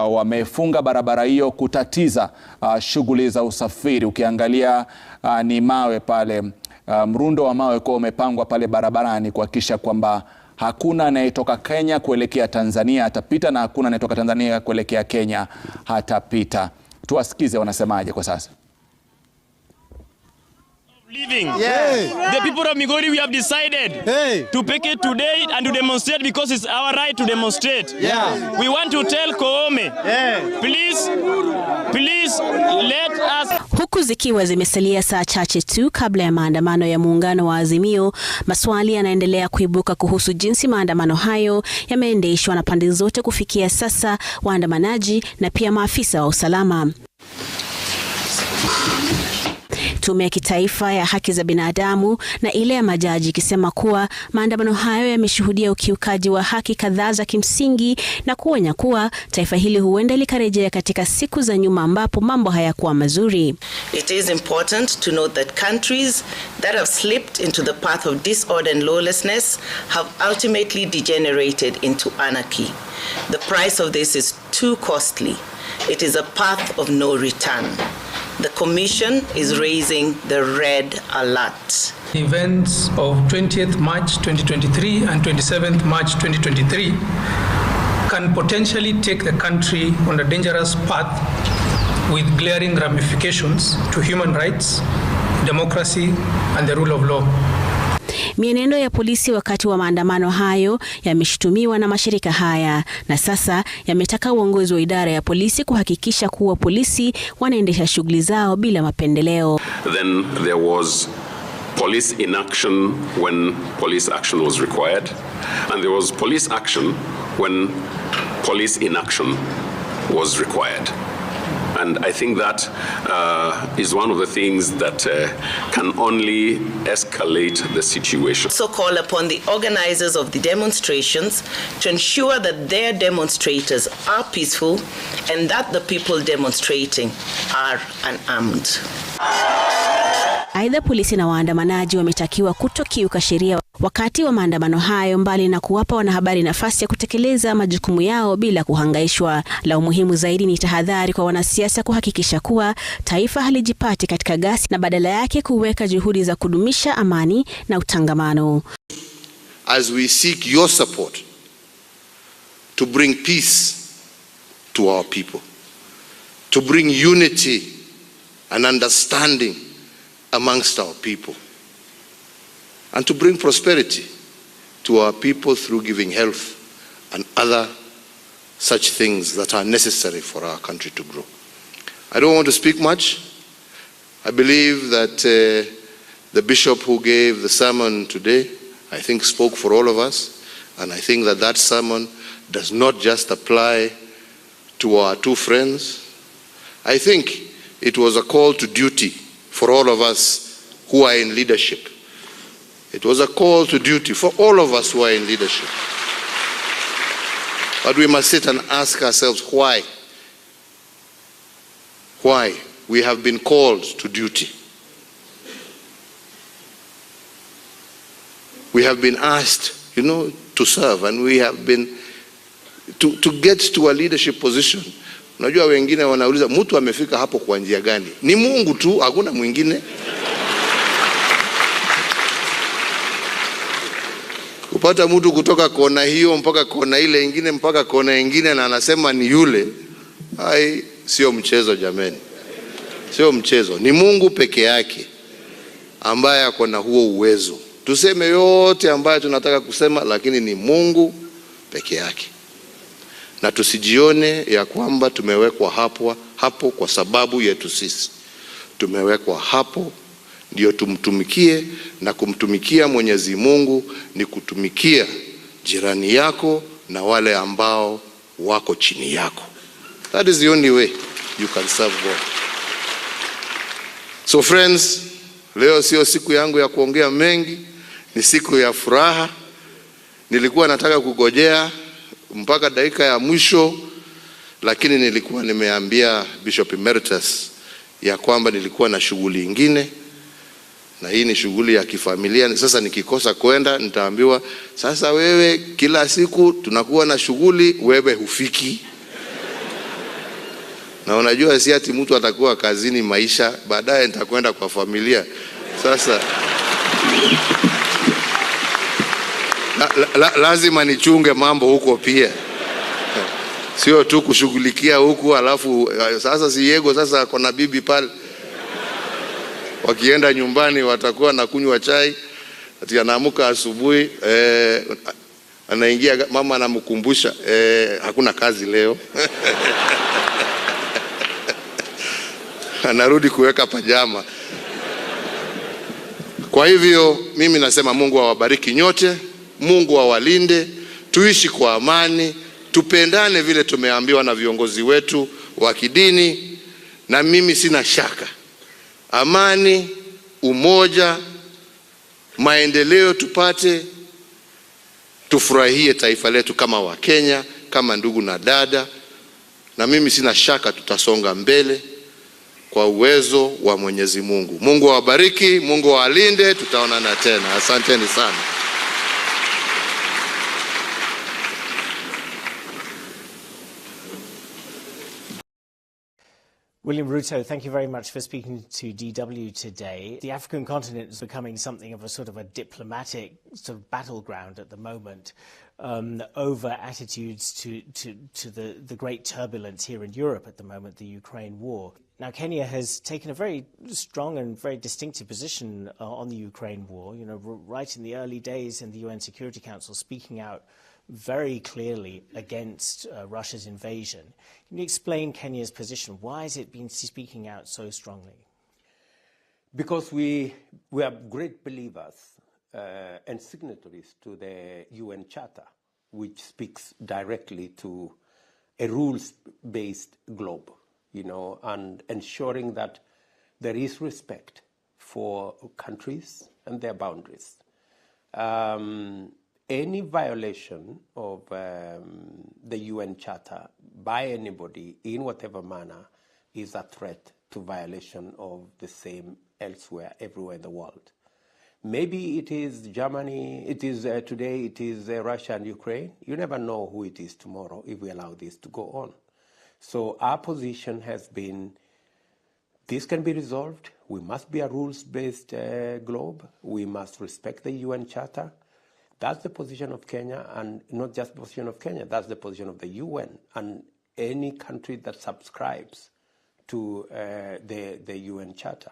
Wamefunga barabara hiyo kutatiza shughuli za usafiri. Ukiangalia ni mawe pale, mrundo wa mawe kwa umepangwa pale barabarani kuhakikisha kwamba hakuna anayetoka Kenya kuelekea Tanzania hatapita na hakuna anayetoka Tanzania kuelekea Kenya hatapita. Tuwasikize wanasemaje kwa sasa. The people of Migori, we have decided to pick it today and to demonstrate because it's our right to demonstrate. We want to tell Koome, please let us. Huku zikiwa zimesalia saa chache tu kabla ya maandamano ya muungano wa Azimio, maswali yanaendelea kuibuka kuhusu jinsi maandamano hayo yameendeshwa na pande zote kufikia sasa, waandamanaji na pia maafisa wa usalama. Tume ya Kitaifa ya Haki za Binadamu na ile ya majaji ikisema kuwa maandamano hayo yameshuhudia ukiukaji wa haki kadhaa za kimsingi na kuonya kuwa taifa hili huenda likarejea katika siku za nyuma ambapo mambo hayakuwa mazuri. It is important to note that countries that have slipped into the path of disorder and lawlessness have ultimately degenerated into anarchy. The price of this is too costly. It is a path of no return. The Commission is raising the red alert. Events of 20th March 2023 and 27th March 2023 can potentially take the country on a dangerous path with glaring ramifications to human rights, democracy, and the rule of law. Mienendo ya polisi wakati wa maandamano hayo yameshutumiwa na mashirika haya na sasa yametaka uongozi wa idara ya polisi kuhakikisha kuwa polisi wanaendesha shughuli zao bila mapendeleo. Then there was police inaction when police action was required, and there was police action when police inaction was required. And I think that is one of the things that can only escalate the situation. So call upon the organizers of the demonstrations to ensure that their demonstrators are peaceful and that the people demonstrating are unarmed. Aidha, polisi na waandamanaji wametakiwa kutokiuka sheria wakati wa maandamano hayo, mbali na kuwapa wanahabari nafasi ya kutekeleza majukumu yao bila kuhangaishwa. La umuhimu zaidi ni tahadhari kwa wanasiasa kuhakikisha kuwa taifa halijipati katika ghasia na badala yake kuweka juhudi za kudumisha amani na utangamano. As we seek your support to bring peace to our people, to bring unity and understanding amongst our people, and to bring prosperity to our people through giving health and other such things that are necessary for our country to grow. I don't want to speak much. I believe that the bishop who gave the sermon today, I think spoke for all of us, and I think that that sermon does not just apply to our two friends. I think it was a call to duty for all of us who are in leadership. It was a call to duty for all of us who are in leadership. But we must sit and ask ourselves why. Why we have been called to duty. We have been asked, to serve, and we have been to get to a leadership position. Unajua wengine wanauliza mtu amefika hapo kwa njia gani? Ni Mungu tu, hakuna mwingine. Kupata mtu kutoka kona hiyo mpaka kona ile ingine mpaka kona ingine na anasema ni yule, sio mchezo jameni, sio mchezo. Ni Mungu peke yake ambaye ako na huo uwezo. Tuseme yote ambayo tunataka kusema, lakini ni Mungu peke yake. Na tusijione ya kwamba tumewekwa hapo kwa sababu yetu sisi. Tumewekwa hapo ndio tumtumikie, na kumtumikia Mwenyezi Mungu ni kutumikia jirani yako na wale ambao wako chini yako. That is the only way you can serve God. So friends, leo sio siku yangu ya kuongea mengi, ni siku ya furaha. Nilikuwa nataka kugojea mpaka dakika ya mwisho, lakini nilikuwa nimeambia Bishop Emeritus ya kwamba nilikuwa na shughuli nyingine, na hii ni shughuli ya kifamilia. Sasa nikikosa kwenda nitaambiwa, sasa wewe kila siku tunakuwa na shughuli, wewe hufiki. Na unajua si ati mtu atakuwa kazini maisha, baadaye nitakwenda kwa familia. Sasa lazima nichunge mambo huko pia. Sio tu kushughulikia huku alafu sasa si yego sasa kuna bibi pale. Wakienda nyumbani watakuwa na kunywa chai, ati anaamka asubuhi anaingia, mama anamkumbusha hakuna kazi leo. Anarudi kuweka pajama. Kwa hivyo mimi nasema Mungu awabariki nyote, Mungu awalinde, tuishi kwa amani, tupendane vile tumeambiwa na viongozi wetu wa kidini, na mimi sina shaka amani, umoja, maendeleo tupate, tufurahie taifa letu kama Wakenya, kama ndugu na dada, na mimi sina shaka tutasonga mbele kwa uwezo wa Mwenyezi Mungu. Mungu awabariki, Mungu awalinde, tutaonana tena. Asanteni sana. William Ruto, thank you very much for speaking to DW today. The African continent is becoming something of a sort of a diplomatic sort of battleground at the moment over attitudes to the great turbulence here in Europe at the moment, the Ukraine war. Now, Kenya has taken a very strong and very distinctive position on the Ukraine war, you know, right in the early days in the UN Security Council, speaking out very clearly against Russia's invasion. Can you explain Kenya's position? Why has it been speaking out so strongly? Because we are great believers and signatories to the UN Charter, which speaks directly to a rules-based globe, you know, and ensuring that there is respect for countries and their boundaries. Any violation of the UN Charter by anybody in whatever manner is a threat to violation of the same elsewhere, everywhere in the world. Maybe it is Germany, it is today, it is Russia and Ukraine. You never know who it is tomorrow if we allow this to go on. So our position has been, this can be resolved. We must be a rules-based globe. We must respect the UN Charter. That's the position of Kenya, and not just the position of Kenya, that's the position of the UN and any country that subscribes to the UN Charter.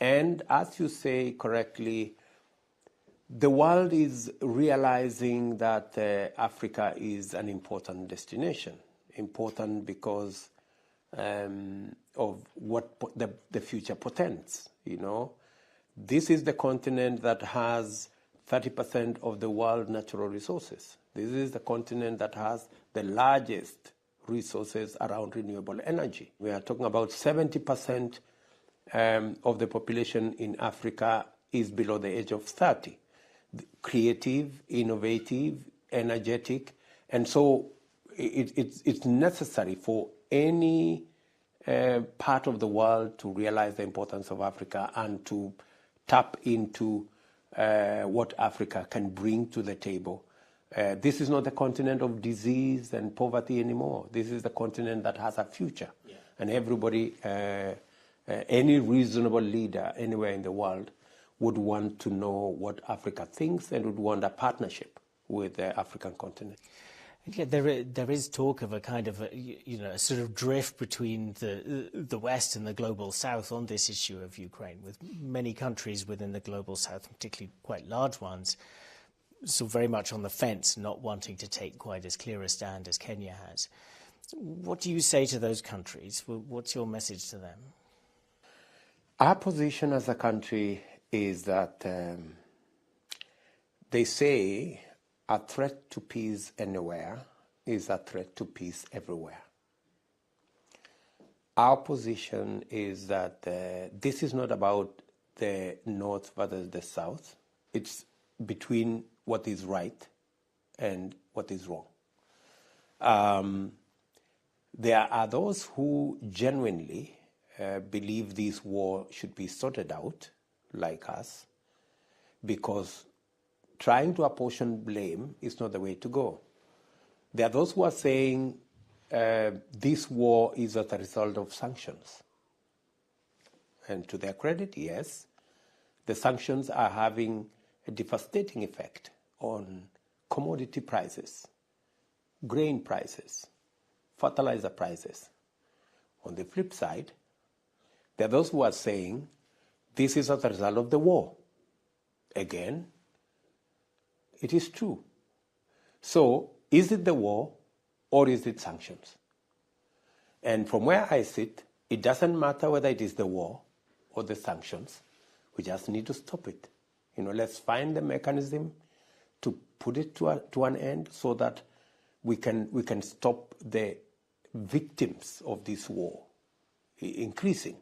And as you say correctly, the world is realizing that Africa is an important destination, important because of what the future portends, you know. This is the continent that has 30% of the world's natural resources. This is the continent that has the largest resources around renewable energy. We are talking about 70% of the population in Africa is below the age of 30. Creative, innovative, energetic, and so it's necessary for any part of the world to realize the importance of Africa and to tap into what Africa can bring to the table. This is not the continent of disease and poverty anymore. This is the continent that has a future. Yeah. And everybody, any reasonable leader anywhere in the world would want to know what Africa thinks and would want a partnership with the African continent. Yeah, there is talk of a kind of a sort of drift between the West and the global South on this issue of Ukraine, with many countries within the global South, particularly quite large ones, so very much on the fence, not wanting to take quite as clear a stand as Kenya has. What do you say to those countries? What's your message to them? Our position as a country is that they say a threat to peace anywhere is a threat to peace everywhere. Our position is that this is not about the North versus the South. It's between what is right and what is wrong. There are those who genuinely believe this war should be sorted out, like us, because trying to apportion blame is not the way to go. There are those who are saying this war is as a result of sanctions. And to their credit, yes, the sanctions are having a devastating effect on commodity prices, grain prices, fertilizer prices. On the flip side, there are those who are saying this is as a result of the war. Again, it is true. So, is it the war or is it sanctions? And from where I sit, it doesn't matter whether it is the war or the sanctions. We just need to stop it. Let's find the mechanism to put it to an end so that we can stop the victims of this war increasing.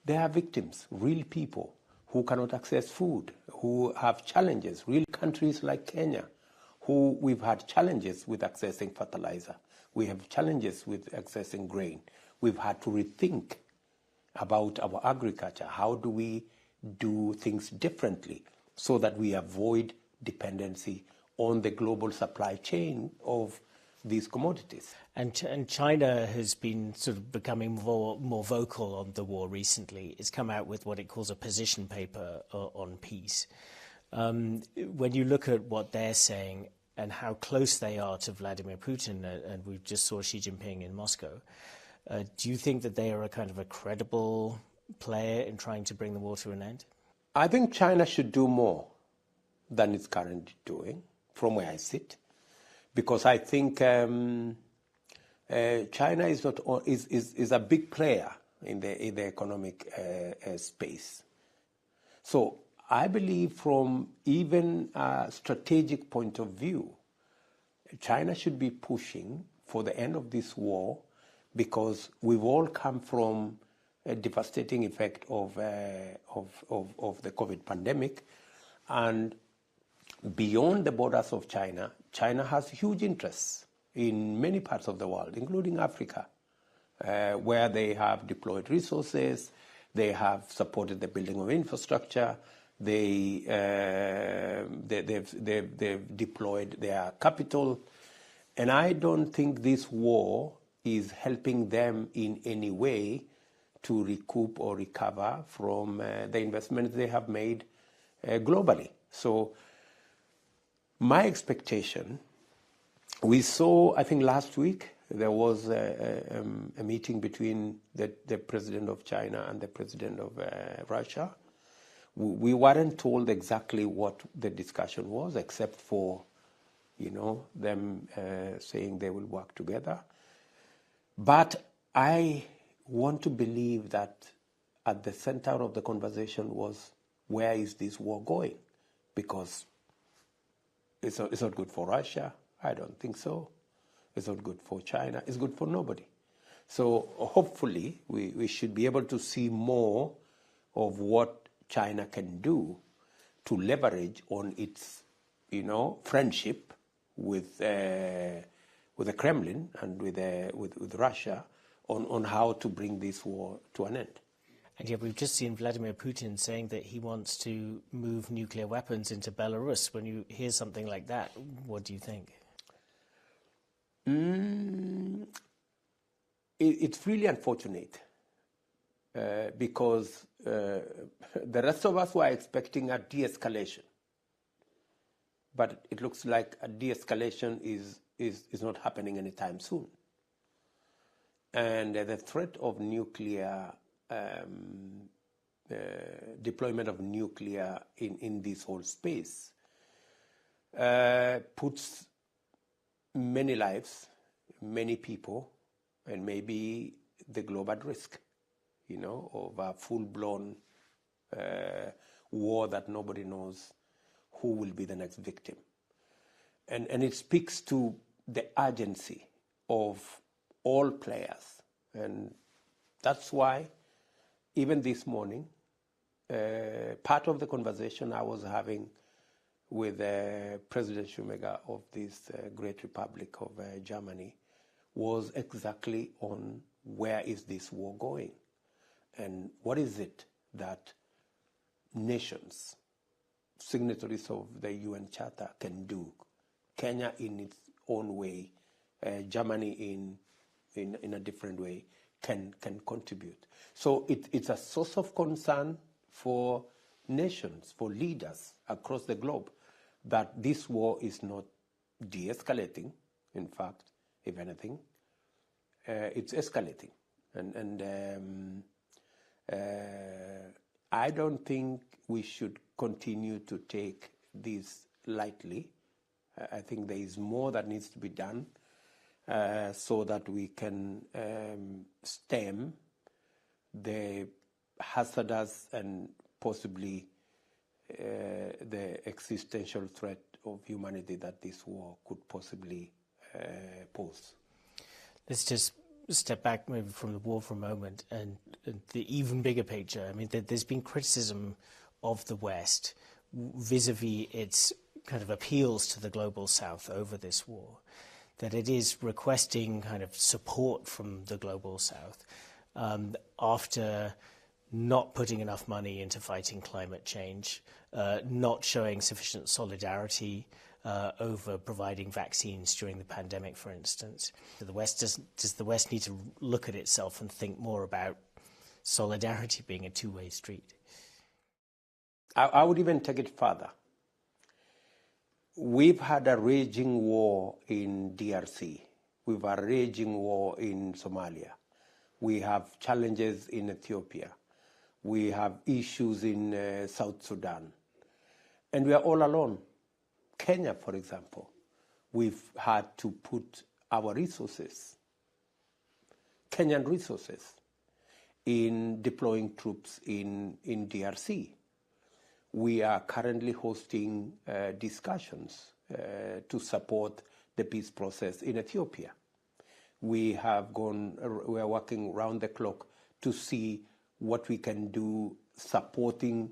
There are victims, real people who cannot access food, who have challenges, real countries like Kenya, who we've had challenges with accessing fertilizer. We have challenges with accessing grain. We've had to rethink about our agriculture. How do we do things differently so that we avoid dependency on the global supply chain of these commodities? And China has been sort of becoming more vocal on the war recently. It's come out with what it calls a position paper on peace. When you look at what they're saying and how close they are to Vladimir Putin, and we just saw Xi Jinping in Moscow, do you think that they are a kind of a credible player in trying to bring the war to an end? I think China should do more than it's currently doing, from where I sit, because I think China is a big player in the economic space. So I believe from even a strategic point of view, China should be pushing for the end of this war, because we've all come from a devastating effect of the COVID pandemic, and beyond the borders of China, China has huge interests in many parts of the world, including Africa, where they have deployed resources, they have supported the building of infrastructure, they've deployed their capital, and I don't think this war is helping them in any way to recoup or recover from the investments they have made globally. So my expectation, we saw, I think last week, there was a meeting between the president of China and the president of Russia. We weren't told exactly what the discussion was, except for, them saying they will work together. But I want to believe that at the center of the conversation was, where is this war going? Because it's not good for Russia. I don't think so. It's not good for China. It's good for nobody. So hopefully we should be able to see more of what China can do to leverage on its, friendship with the Kremlin and with Russia on how to bring this war to an end. And yet we've just seen Vladimir Putin saying that he wants to move nuclear weapons into Belarus. When you hear something like that, what do you think? It's really unfortunate because the rest of us were expecting a de-escalation. But it looks like a de-escalation is is not happening anytime soon. And the threat of nuclear, deployment of nuclear in this whole space puts many lives, many people, and maybe the globe at risk, of a full-blown war that nobody knows who will be the next victim. And it speaks to the urgency of all players. And that's why, even this morning, part of the conversation I was having with President Schumacher of this great republic of Germany was exactly on where is this war going and what is it that nations, signatories of the UN Charter, can do. Kenya in its own way, Germany in a different way can contribute. So it's a source of concern for nations, for leaders across the globe, that this war is not de-escalating. In fact, if anything, it's escalating. And I don't think we should continue to take this lightly. I think there is more that needs to be done so that we can stem the hazardous and possibly the existential threat of humanity that this war could possibly pose. Let's just step back maybe from the war for a moment and the even bigger picture. I mean, there's been criticism of the West vis-a-vis its kind of appeals to the global South over this war, that it is requesting kind of support from the global South after not putting enough money into fighting climate change, not showing sufficient solidarity over providing vaccines during the pandemic, for instance. Does the West need to look at itself and think more about solidarity being a two-way street? I would even take it further. We've had a raging war in DRC. We've had a raging war in Somalia. We have challenges in Ethiopia. We have issues in South Sudan. And we are all alone. Kenya, for example, we've had to put our resources, Kenyan resources, in deploying troops in DRC. We are currently hosting discussions to support the peace process in Ethiopia. We are working round the clock to see what we can do supporting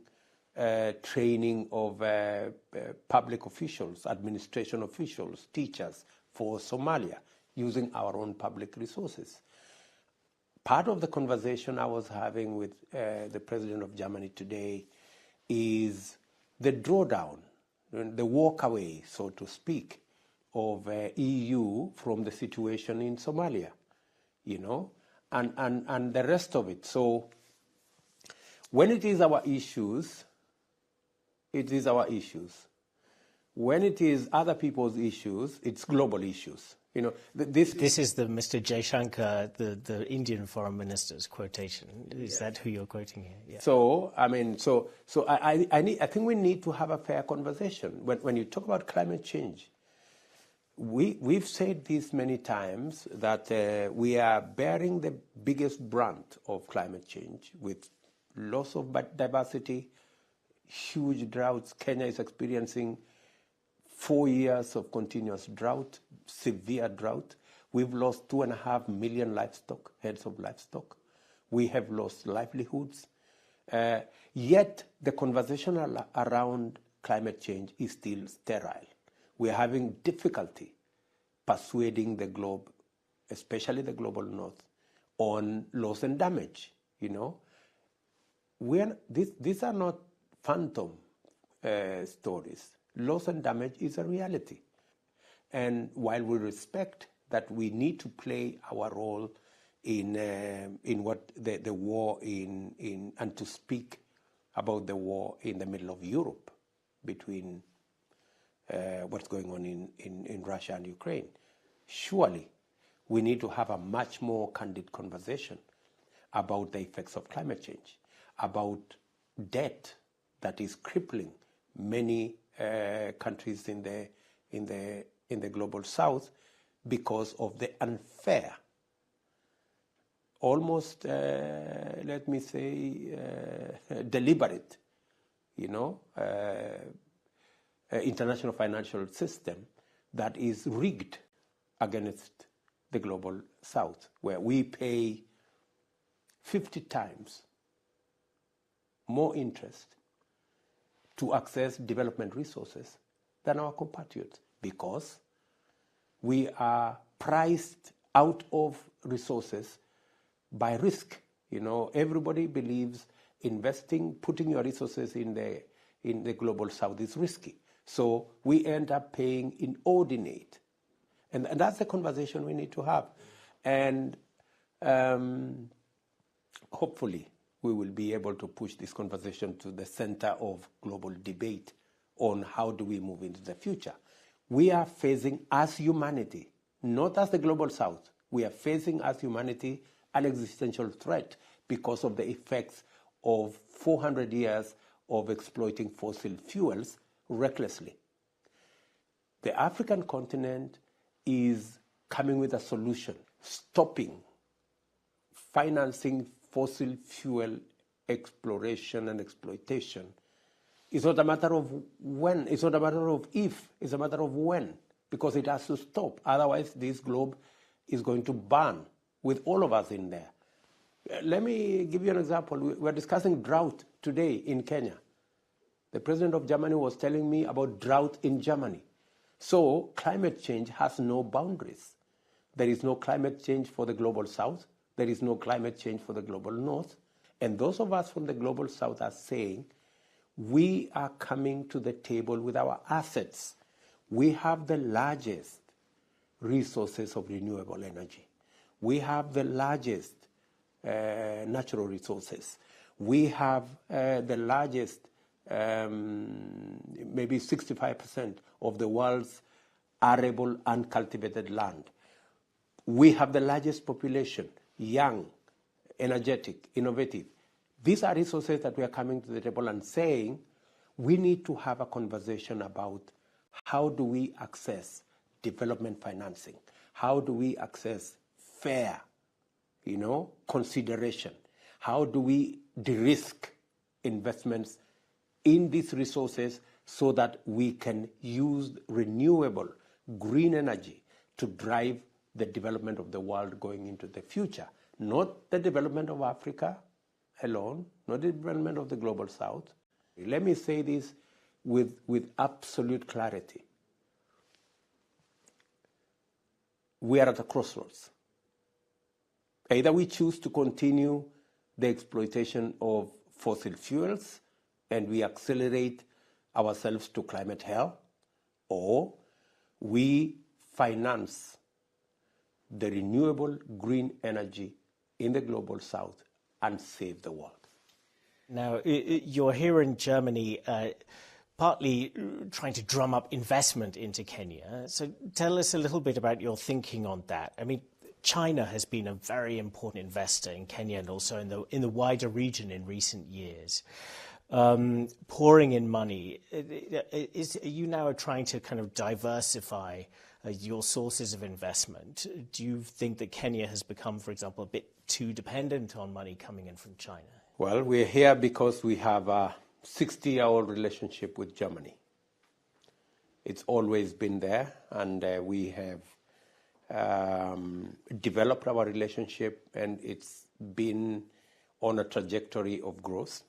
training of public officials, administration officials, teachers for Somalia, using our own public resources. Part of the conversation I was having with the President of Germany today is the drawdown, the walk away, so to speak, of EU from the situation in Somalia, and the rest of it. So when it is our issues, it is our issues. When it is other people's issues, it's global issues. This is the Mr. Jaishankar, the Indian foreign minister's quotation. Is that who you're quoting here? Yeah. So I think we need to have a fair conversation. When you talk about climate change, we've said this many times that we are bearing the biggest brunt of climate change with loss of diversity, huge droughts. Kenya is experiencing 4 years of continuous drought, severe drought. We've lost 2.5 million heads of livestock. We have lost livelihoods. Yet the conversation around climate change is still sterile. We're having difficulty persuading the globe, especially the global north, on loss and damage. These are not phantom stories. Loss and damage is a reality. And while we respect that we need to play our role in what the war and to speak about the war in the middle of Europe between what's going on in Russia and Ukraine, surely we need to have a much more candid conversation about the effects of climate change, about debt that is crippling many countries in the global south because of the unfair, almost let me say deliberate, international financial system that is rigged against the global south, where we pay 50 times more interest to access development resources than our compatriots, because we are priced out of resources by risk. Everybody believes investing, putting your resources in the global south is risky. So we end up paying inordinate. And that's the conversation we need to have. And hopefully we will be able to push this conversation to the center of global debate on how do we move into the future. We are facing, as humanity, not as the global south, we are facing as humanity an existential threat because of the effects of 400 years of exploiting fossil fuels recklessly. The African continent is coming with a solution, stopping financing fossil fuel exploration and exploitation. It's not a matter of when, it's not a matter of if, it's a matter of when, because it has to stop. Otherwise, this globe is going to burn with all of us in there. Let me give you an example. We're discussing drought today in Kenya. The president of Germany was telling me about drought in Germany. So climate change has no boundaries. There is no climate change for the global south. There is no climate change for the global north. And those of us from the global south are saying, we are coming to the table with our assets. We have the largest resources of renewable energy. We have the largest natural resources. We have the largest, maybe 65% of the world's arable uncultivated land. We have the largest population, young, energetic, innovative. These are resources that we are coming to the table and saying, we need to have a conversation about how do we access development financing? How do we access fair, consideration? How do we de-risk investments in these resources so that we can use renewable green energy to drive the development of the world going into the future? Not the development of Africa alone, not the development of the global south. Let me say this with absolute clarity. We are at a crossroads. Either we choose to continue the exploitation of fossil fuels and we accelerate ourselves to climate hell, or we finance the renewable green energy in the global south and save the world. Now, you're here in Germany partly trying to drum up investment into Kenya. So tell us a little bit about your thinking on that. I mean, China has been a very important investor in Kenya and also in the wider region in recent years. Pouring in money. Are you now trying to kind of diversify your sources of investment? Do you think that Kenya has become, for example, a bit too dependent on money coming in from China? Well, we're here because we have a 60-year-old relationship with Germany. It's always been there, and we have developed our relationship, and it's been on a trajectory of growth,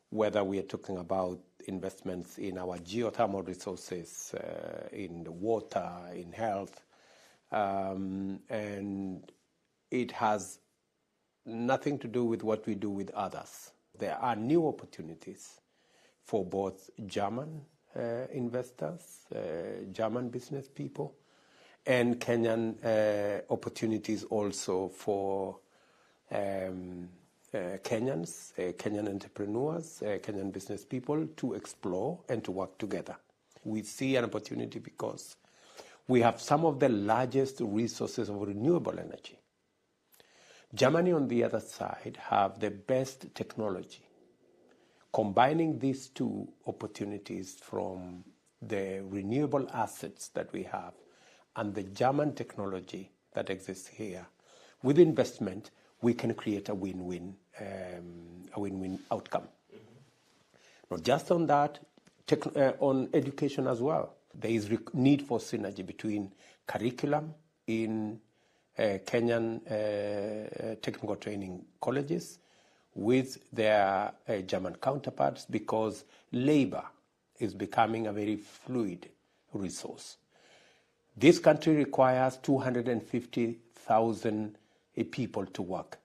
whether we are talking about investments in our geothermal resources, in the water, in health, and it has nothing to do with what we do with others. There are new opportunities for both German investors, German business people, and Kenyan opportunities also for Kenyans, Kenyan entrepreneurs, Kenyan business people to explore and to work together. We see an opportunity because We have some of the largest resources of renewable energy. Germany, on the other side, have the best technology. Combining these two opportunities from the renewable assets that we have and the German technology that exists here, with investment, we can create a win-win outcome. Not just on that, on education as well. There is need for synergy between curriculum in Kenyan technical training colleges with their German counterparts, because labor is becoming a very fluid resource. This country requires 250,000 people to work.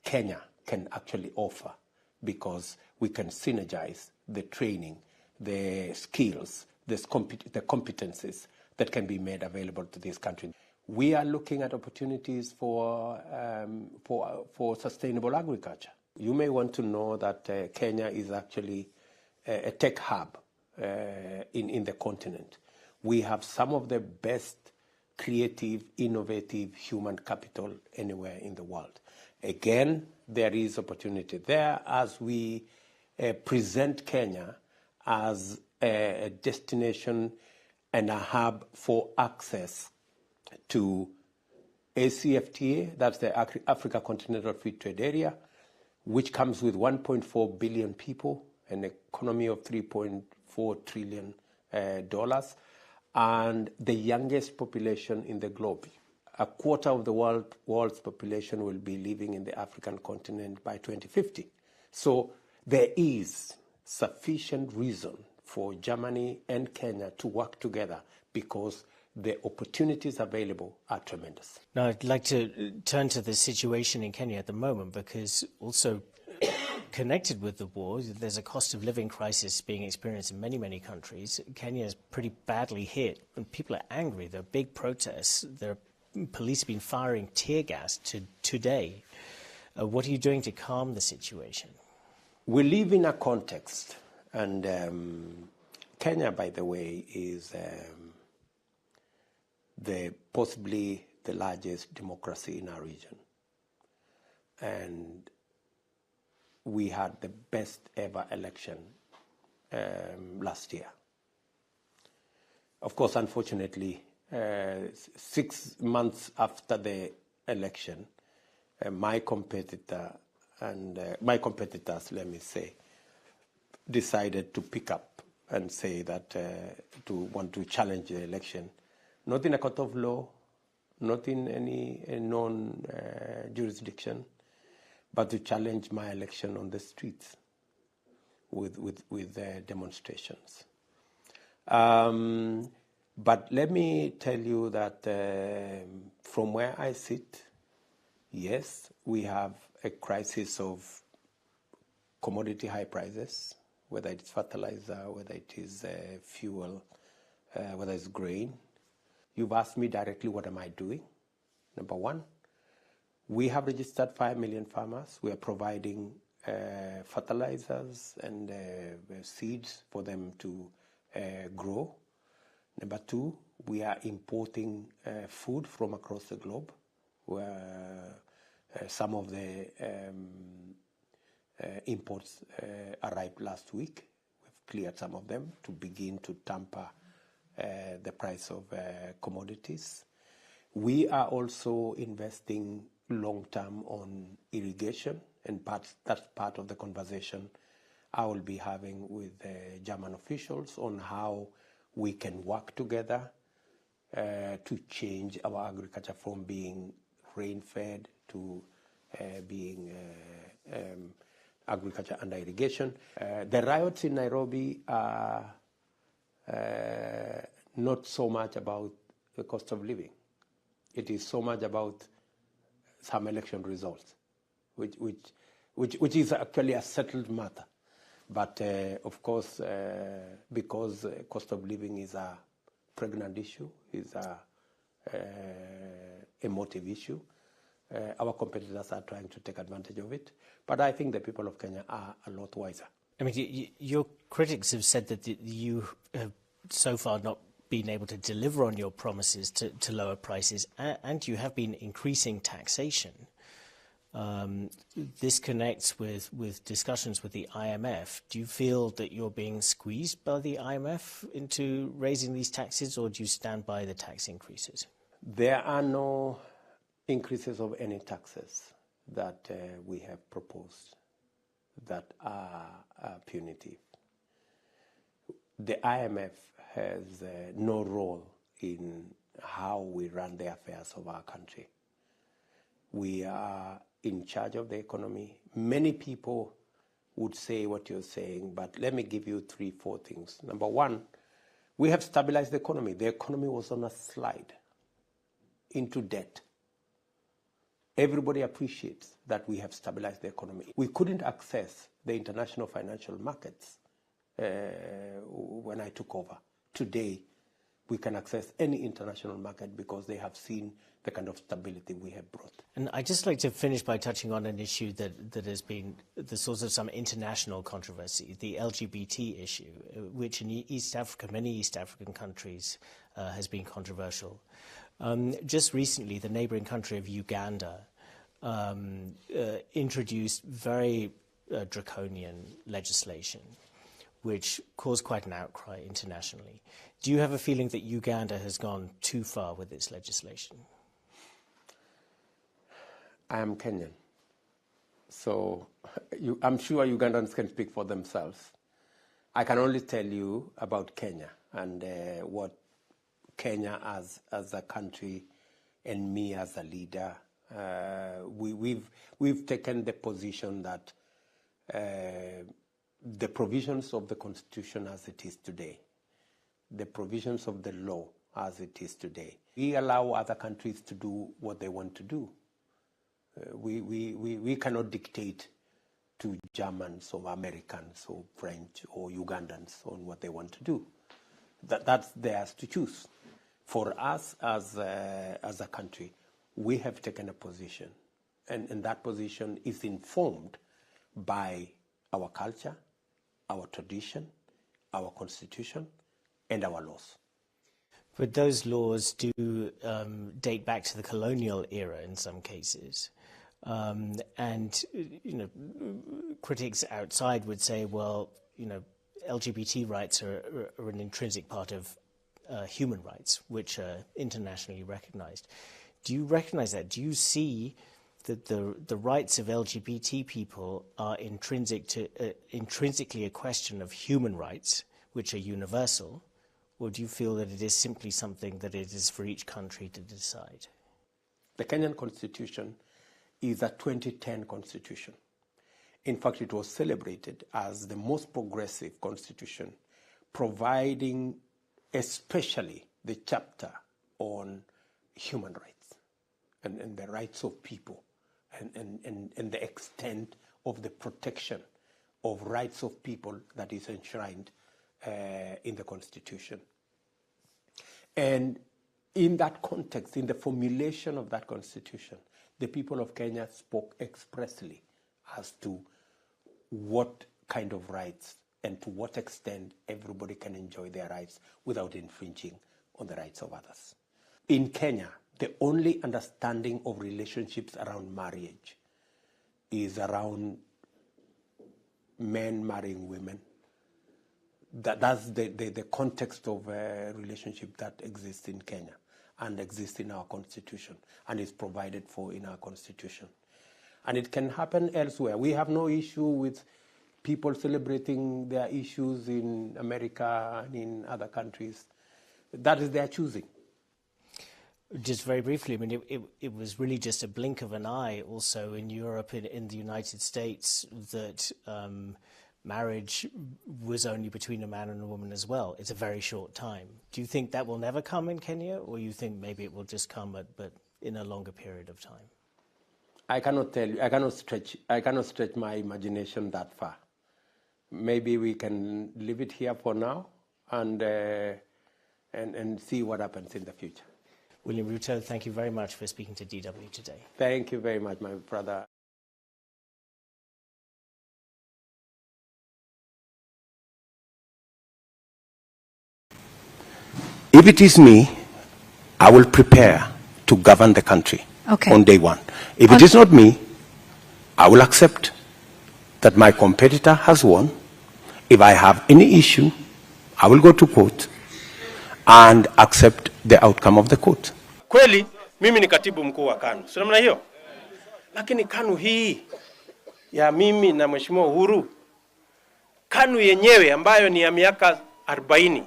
Kenya can actually offer, because we can synergize the training, the skills, the competencies that can be made available to this country. We are looking at opportunities for sustainable agriculture. You may want to know that Kenya is actually a tech hub in the continent. We have some of the best creative, innovative human capital anywhere in the world. Again, there is opportunity there as we present Kenya as a destination and a hub for access to ACFTA, that's the Africa Continental Free Trade Area, which comes with 1.4 billion people, an economy of $3.4 trillion, and the youngest population in the globe. A quarter of the world's population will be living in the African continent by 2050. So there is sufficient reason for Germany and Kenya to work together, because the opportunities available are tremendous. Now, I'd like to turn to the situation in Kenya at the moment, because also connected with the war, there's a cost of living crisis being experienced in many, many countries. Kenya is pretty badly hit, and people are angry. There are big protests. Police have been firing tear gas today. What are you doing to calm the situation? We live in a context, and Kenya, by the way, is possibly the largest democracy in our region. And we had the best ever election last year. Of course, unfortunately, 6 months after the election, my competitors, let me say, decided to pick up and say that to want to challenge the election, not in a court of law, not in any known jurisdiction, but to challenge my election on the streets with demonstrations. But let me tell you that from where I sit, yes, we have a crisis of commodity high prices, whether it's fertilizer, whether it is fuel, whether it's grain. You've asked me directly, what am I doing? Number one, we have registered 5 million farmers. We are providing fertilizers and seeds for them to grow. Number two, we are importing food from across the globe, where some of the imports arrived last week. We've cleared some of them to begin to tamper the price of commodities. We are also investing long-term on irrigation, and that's part of the conversation I will be having with German officials on how we can work together to change our agriculture from being rain-fed to being agriculture under irrigation. The riots in Nairobi are not so much about the cost of living. It is so much about some election results, which is actually a settled matter. But of course, because cost of living is a pregnant issue, is a emotive issue, our competitors are trying to take advantage of it. But I think the people of Kenya are a lot wiser. I mean, your critics have said that you have so far not been able to deliver on your promises to lower prices, and you have been increasing taxation. This connects with discussions with the IMF. Do you feel that you're being squeezed by the IMF into raising these taxes, or do you stand by the tax increases? There are no increases of any taxes that we have proposed that are punitive. The IMF has no role in how we run the affairs of our country. We are in charge of the economy. Many people would say what you're saying, but let me give you 3-4 things. Number one, we have stabilized the economy. The economy was on a slide into debt. Everybody appreciates that we have stabilized the economy. We couldn't access the international financial markets when I took over. Today, we can access any international market because they have seen the kind of stability we have brought. And I'd just like to finish by touching on an issue that has been the source of some international controversy, the LGBT issue, which in East Africa, many East African countries, has been controversial. Just recently, the neighboring country of Uganda introduced very draconian legislation, which caused quite an outcry internationally. Do you have a feeling that Uganda has gone too far with its legislation? I am Kenyan, so I'm sure Ugandans can speak for themselves. I can only tell you about Kenya and what Kenya as a country and me as a leader, we've taken the position that the provisions of the Constitution as it is today, the provisions of the law as it is today, we allow other countries to do what they want to do. We cannot dictate to Germans or Americans or French or Ugandans on what they want to do. That's theirs to choose. For us as a country, we have taken a position, and that position is informed by our culture, our tradition, our constitution, and our laws. But those laws do date back to the colonial era in some cases. And, you know, critics outside would say, well, you know, LGBT rights are an intrinsic part of human rights, which are internationally recognized. Do you recognize that? Do you see that the rights of LGBT people are intrinsically a question of human rights, which are universal, or do you feel that it is simply something that it is for each country to decide? The Kenyan Constitution is a 2010 Constitution. In fact, it was celebrated as the most progressive constitution, providing especially the chapter on human rights and the rights of people and the extent of the protection of rights of people that is enshrined in the Constitution. And in that context, in the formulation of that Constitution, the people of Kenya spoke expressly as to what kind of rights and to what extent everybody can enjoy their rights without infringing on the rights of others. In Kenya, the only understanding of relationships around marriage is around men marrying women. That's the context of a relationship that exists in Kenya and exists in our constitution and is provided for in our constitution. And it can happen elsewhere. We have no issue with people celebrating their issues in America and in other countries. That is their choosing. Just very briefly, I mean, it was really just a blink of an eye also in Europe, in the United States, that marriage was only between a man and a woman as well. It's a very short time. Do you think that will never come in Kenya, or you think maybe it will just come but in a longer period of time? I cannot tell you. I cannot stretch my imagination that far. Maybe we can leave it here for now and see what happens in the future. William Ruto, thank you very much for speaking to DW today. Thank you very much, my brother. If it is me, I will prepare to govern the country on day one. If it is not me, I will accept that my competitor has won. If I have any issue, I will go to court and accept the outcome of the court. Kweli, mimi ni katibu mkuu wa KANU. Sio namna hiyo? Lakini KANU hii ya mimi na Mheshimiwa Uhuru, KANU yenyewe ambayo ni ya miaka 40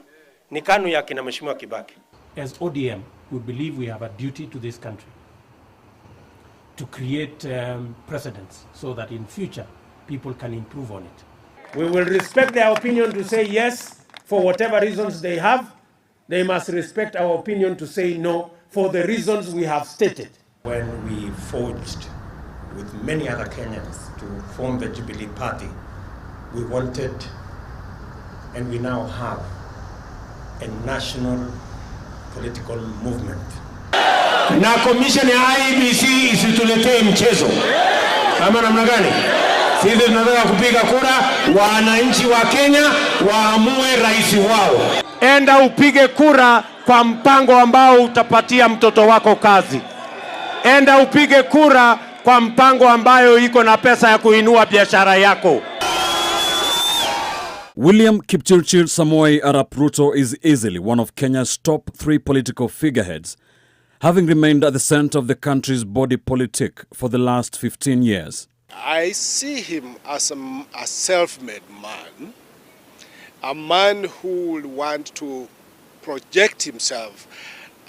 ni KANU ya kina Mheshimiwa Kibaki. As ODM, we believe we have a duty to this country to create precedents so that in future people can improve on it. We will respect their opinion to say yes for whatever reasons they have. They must respect our opinion to say no for the reasons we have stated. When we forged with many other Kenyans to form the Jubilee Party, we wanted and we now have a national political movement. Na commission ya IEBC isituletee mchezo. Kama namna gani? Sisi tunataka kupiga kura, wananchi wa Kenya waamue rais wao. Enda upige kura kwa mpango ambao utapatia mtoto wako kazi. Enda upige kura kwa mpango ambayo iko na pesa ya kuinua biashara yako. William Kipchirchir Samoei Arap Ruto is easily one of Kenya's top 3 political figureheads, having remained at the center of the country's body politic for the last 15 years. I see him as a self-made man, a man who will want to project himself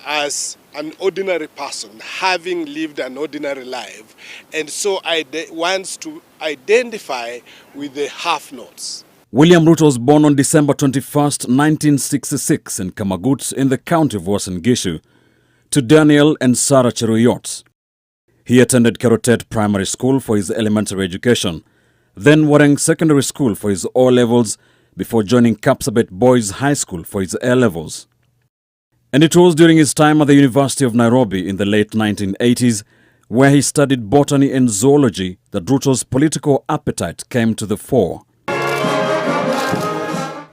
as an ordinary person, having lived an ordinary life, and so wants to identify with the have-nots. William Ruto was born on December 21st, 1966 in Kamagut in the county of Uasin Gishu to Daniel and Sarah Cheruyot. He attended Kerotet Primary School for his elementary education, then Wareng Secondary School for his O-levels before joining Kapsabet Boys High School for his A-levels. And it was during his time at the University of Nairobi in the late 1980s where he studied botany and zoology that Ruto's political appetite came to the fore.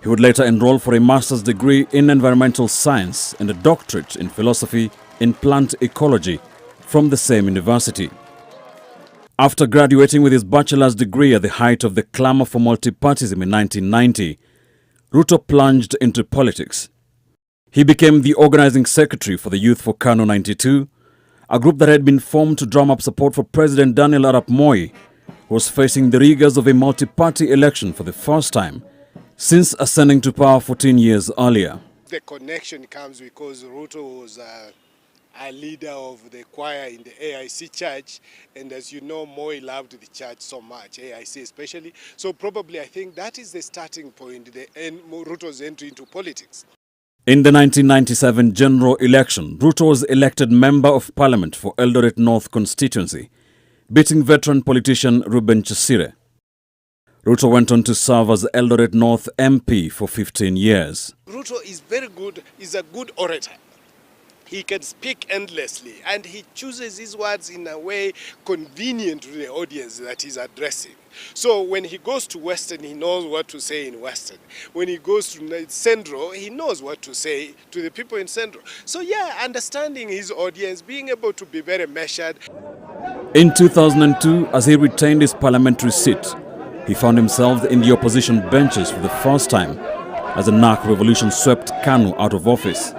He would later enroll for a master's degree in environmental science and a doctorate in philosophy in plant ecology from the same university. After graduating with his bachelor's degree at the height of the clamor for multipartyism in 1990, Ruto plunged into politics. He became the organizing secretary for the Youth for KANU 92, a group that had been formed to drum up support for President Daniel Arap Moi, who was facing the rigors of a multi-party election for the first time since ascending to power 14 years earlier. The connection comes because Ruto was a leader of the choir in the AIC church, and as you know, Moi loved the church so much, AIC especially. So probably I think that is the starting point, Ruto's entry into politics. In the 1997 general election, Ruto was elected Member of Parliament for Eldoret North constituency, beating veteran politician Ruben Chesire. Ruto went on to serve as Eldoret North MP for 15 years. Ruto is very good, he's a good orator. He can speak endlessly and he chooses his words in a way convenient to the audience that he's addressing. So when he goes to Western, he knows what to say in Western. When he goes to Central, he knows what to say to the people in Central. So yeah, understanding his audience, being able to be very measured. In 2002, as he retained his parliamentary seat, he found himself in the opposition benches for the first time as the NARC revolution swept KANU out of office.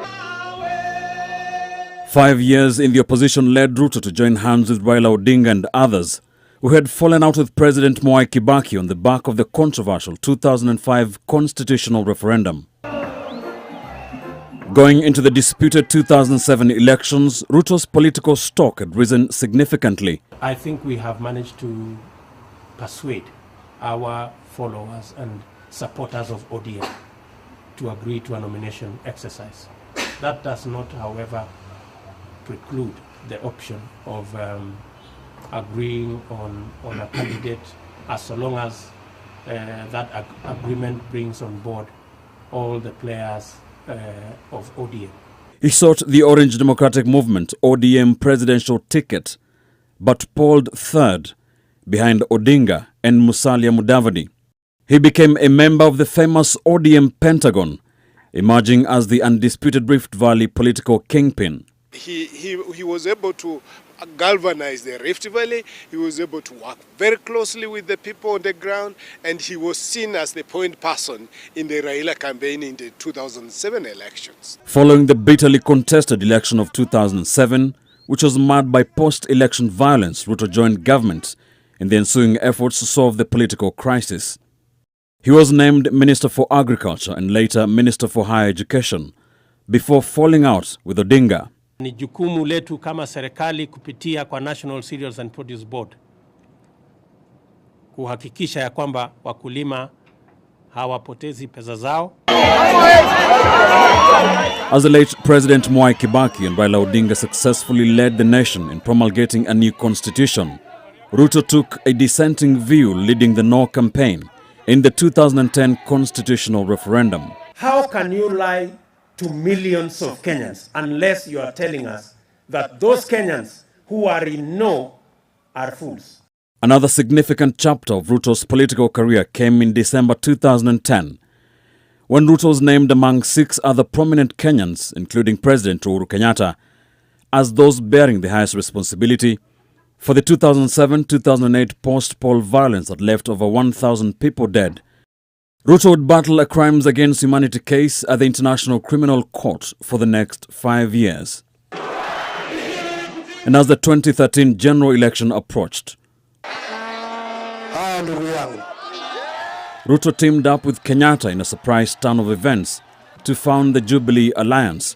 5 years in the opposition led Ruto to join hands with Raila Odinga and others who had fallen out with President Mwai Kibaki on the back of the controversial 2005 constitutional referendum. Going into the disputed 2007 elections, Ruto's political stock had risen significantly. I think we have managed to persuade our followers and supporters of ODM to agree to a nomination exercise. That does not, however, preclude the option of agreeing on a candidate as long as that agreement brings on board all the players of ODM. He sought the Orange Democratic Movement ODM presidential ticket, but polled third behind Odinga and Musalia Mudavadi. He became a member of the famous ODM Pentagon, emerging as the undisputed Rift Valley political kingpin. He was able to galvanize the Rift Valley. He was able to work very closely with the people on the ground, and he was seen as the point person in the Raila campaign in the 2007 elections. Following the bitterly contested election of 2007, which was marred by post-election violence, Ruto joined government in the ensuing efforts to solve the political crisis. He was named Minister for Agriculture and later Minister for Higher Education, before falling out with Odinga. Ni jukumu letu kama serikali kupitia kwa National Cereals and Produce Board kuhakikisha ya kwamba wakulima hawapotezi pesa zao. As the late President Mwai Kibaki and Raila Odinga successfully led the nation in promulgating a new constitution, Ruto took a dissenting view leading the No campaign in the 2010 constitutional referendum. How can you lie to millions of Kenyans unless you are telling us that those Kenyans who are in no are fools? Another significant chapter of Ruto's political career came in December 2010, when Ruto was named among 6 other prominent Kenyans, including President Uhuru Kenyatta, as those bearing the highest responsibility for the 2007-2008 post-poll violence that left over 1,000 people dead. Ruto would battle a crimes against humanity case at the International Criminal Court for the next 5 years. And as the 2013 general election approached, Ruto teamed up with Kenyatta in a surprise turn of events to found the Jubilee Alliance,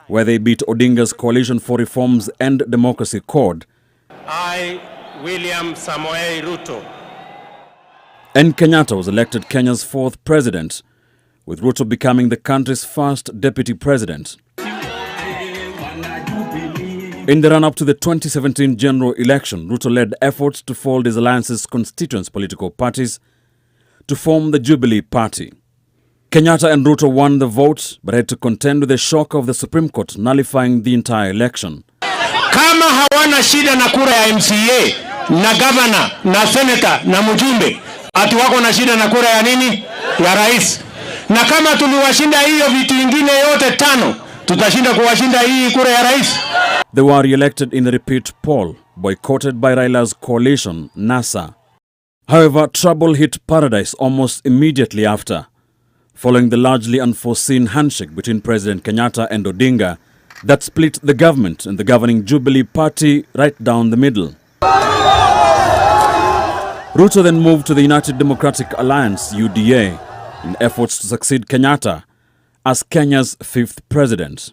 where they beat Odinga's Coalition for Reforms and Democracy Code. I, William Samoei Ruto. And Kenyatta was elected Kenya's 4th president, with Ruto becoming the country's first deputy president. In the run-up to the 2017 general election, Ruto led efforts to fold his alliance's constituent political parties to form the Jubilee Party. Kenyatta and Ruto won the vote, but had to contend with the shock of the Supreme Court nullifying the entire election. Kama hawana shida na kura ya MCA, na governor, na senator, na mjumbe, ati wako na shida na kura ya nini? Ya rais. Na kama tuliwashinda hiyo vitu vingine yote 5, tutashinda kuwashinda hii kura ya rais. They were re-elected in the repeat poll, boycotted by Raila's coalition, NASA. However, trouble hit paradise almost immediately after, following the largely unforeseen handshake between President Kenyatta and Odinga that split the government and the governing Jubilee Party right down the middle. Ruto then moved to the United Democratic Alliance, UDA, in efforts to succeed Kenyatta as Kenya's 5th president.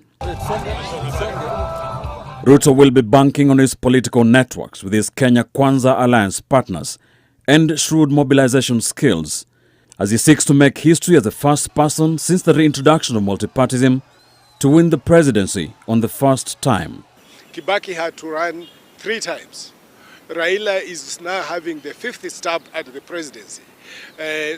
Ruto will be banking on his political networks with his Kenya Kwanza Alliance partners and shrewd mobilization skills as he seeks to make history as the first person since the reintroduction of multipartyism to win the presidency on the first time. Kibaki had to run 3 times. Raila is now having the 5th stab at the presidency.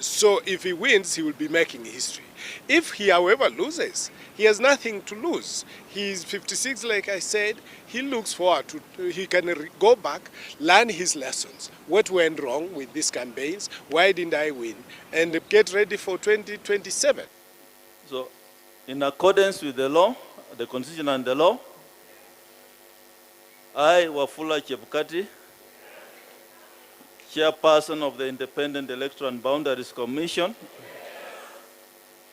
So if he wins, he will be making history. If he, however, loses, he has nothing to lose. He's 56, like I said. He looks forward to, he can go back, learn his lessons. What went wrong with these campaigns? Why didn't I win? And get ready for 2027. So, in accordance with the law, the Constitution and the law, I, Wafula Chebukati, Chairperson of the Independent Electoral and Boundaries Commission,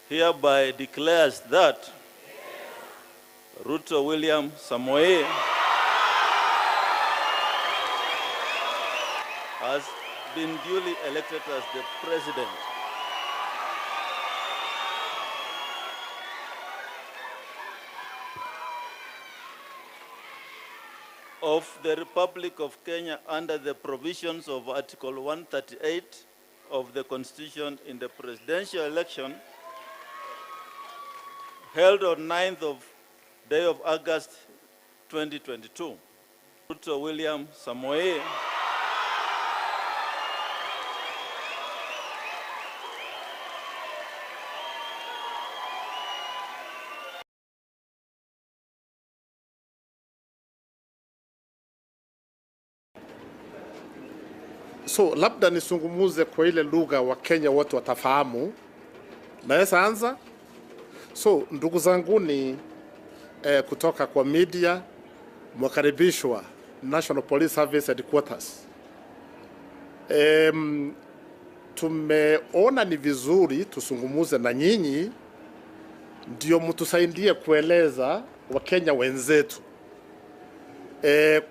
hereby declares that Ruto William Samoei has been duly elected as the president of the Republic of Kenya under the provisions of Article 138 of the Constitution in the presidential election held on 9th of day of August 2022. Ruto William Samoei So labda nisungumuze kwa ile lugha wa Kenya wote watafahamu. Naweza anza? So ndugu zanguni kutoka kwa media, mwakaribishwa National Police Service Headquarters. Tumeona ni vizuri tusungumuze na nyinyi ndio mtusaidie kueleza Wakenya wenzetu.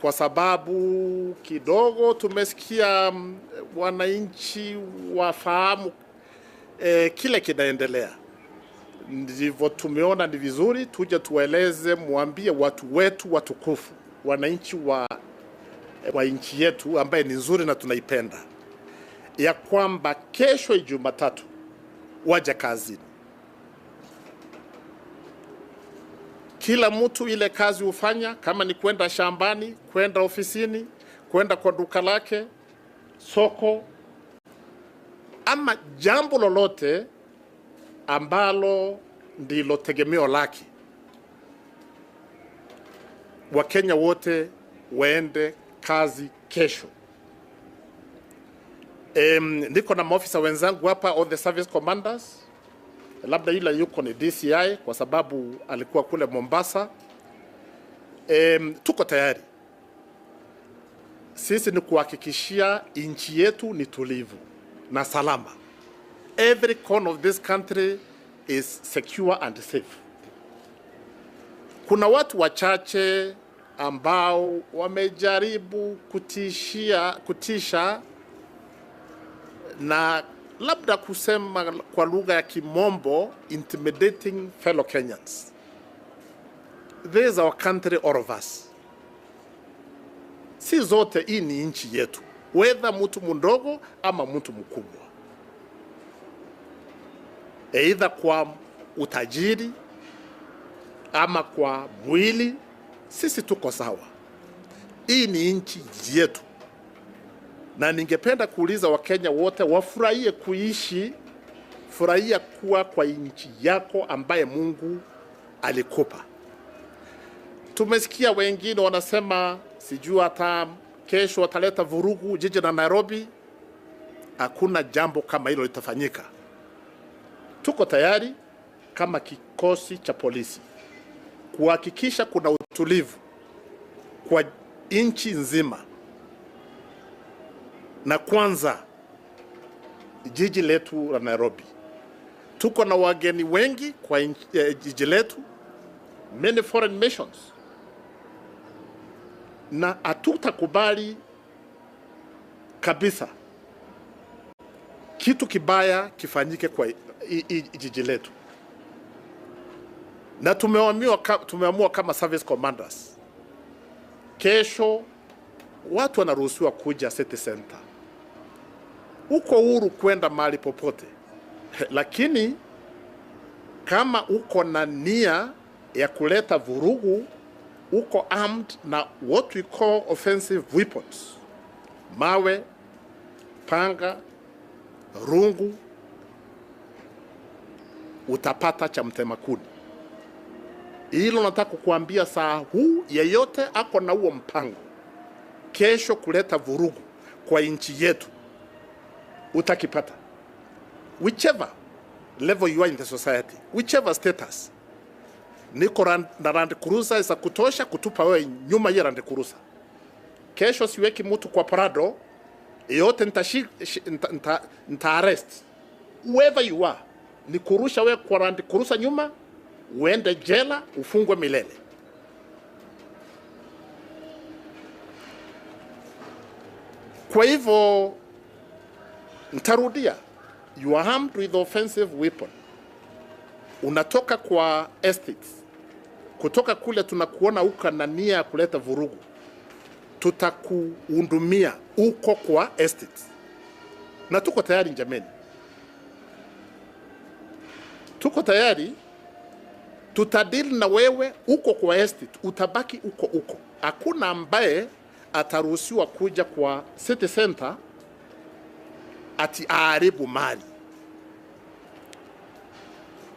Kwa sababu kidogo tumesikia wananchi wafahamu kile kinaendelea. Ndivyo tumeona ni vizuri tuje tueleze, muambie watu wetu watukufu, wananchi wa nchi yetu ambaye ni nzuri na tunaipenda, ya kwamba kesho Jumatatu waje kazini. Kila mtu ile kazi ufanya, kama ni kwenda shambani, kwenda ofisini, kwenda kwa duka lake, soko, ama jambo lolote ambalo ndilo tegemeo lake, Wakenya wote waende kazi kesho. Niko na maofisa wenzangu hapa, all the service commanders. Labda yule yuko ni DCI kwa sababu alikuwa kule Mombasa. Tuko tayari. Sisi ni kuhakikishia nchi yetu ni tulivu na salama. Every corner of this country is secure and safe. Kuna watu wachache ambao wamejaribu kutisha na labda kusema kwa lugha ya Kimombo, intimidating fellow Kenyans. This is our country, all of us. Si zote hii ni nchi yetu, whether mtu mdogo ama mtu mkubwa, either kwa utajiri ama kwa mwili, sisi tuko sawa. Hii ni nchi yetu, na ningependa kuuliza Wakenya wote wafurahie kuishi, furahia kuwa kwa nchi yako ambaye Mungu alikupa. Tumesikia wengine wanasema sijui hata kesho wataleta vurugu jiji la Nairobi. Hakuna jambo kama hilo litafanyika. Tuko tayari kama kikosi cha polisi kuhakikisha kuna utulivu kwa nchi nzima, na kwanza jiji letu la Nairobi. Tuko na wageni wengi kwa jiji letu, many foreign nations, na hatutakubali kabisa kitu kibaya kifanyike kwa jiji letu. Na tumeamua kama service commanders, kesho watu wanaruhusiwa kuja city center. Uko huru kwenda mahali popote, lakini kama uko na nia ya kuleta vurugu, uko armed na what we call offensive weapons, mawe, panga, rungu, utapata cha mtema kuni. Hilo nataka kukuambia saa huu, yeyote ako na huo mpango kesho kuleta vurugu kwa nchi yetu, utakipata. Whichever level you are in the society, whichever status. Niko na Land Cruiser za kutosha kutupa wewe nyuma ya Land Cruiser. Kesho siweki mtu kwa parado, yote nita arrest. Whoever you are, ni kurusha wewe kwa Land Cruiser nyuma, uende jela, ufungwe milele. Kwa hivyo nitarudia, you are armed with offensive weapon. Unatoka kwa estates, kutoka kule tunakuona uka na nia ya kuleta vurugu, tutakuundumia uko kwa estates. Na tuko tayari jameni, tuko tayari, tutadili na wewe uko kwa estate, utabaki uko. Hakuna ambaye ataruhusiwa kuja kwa city center ati aharibu mali.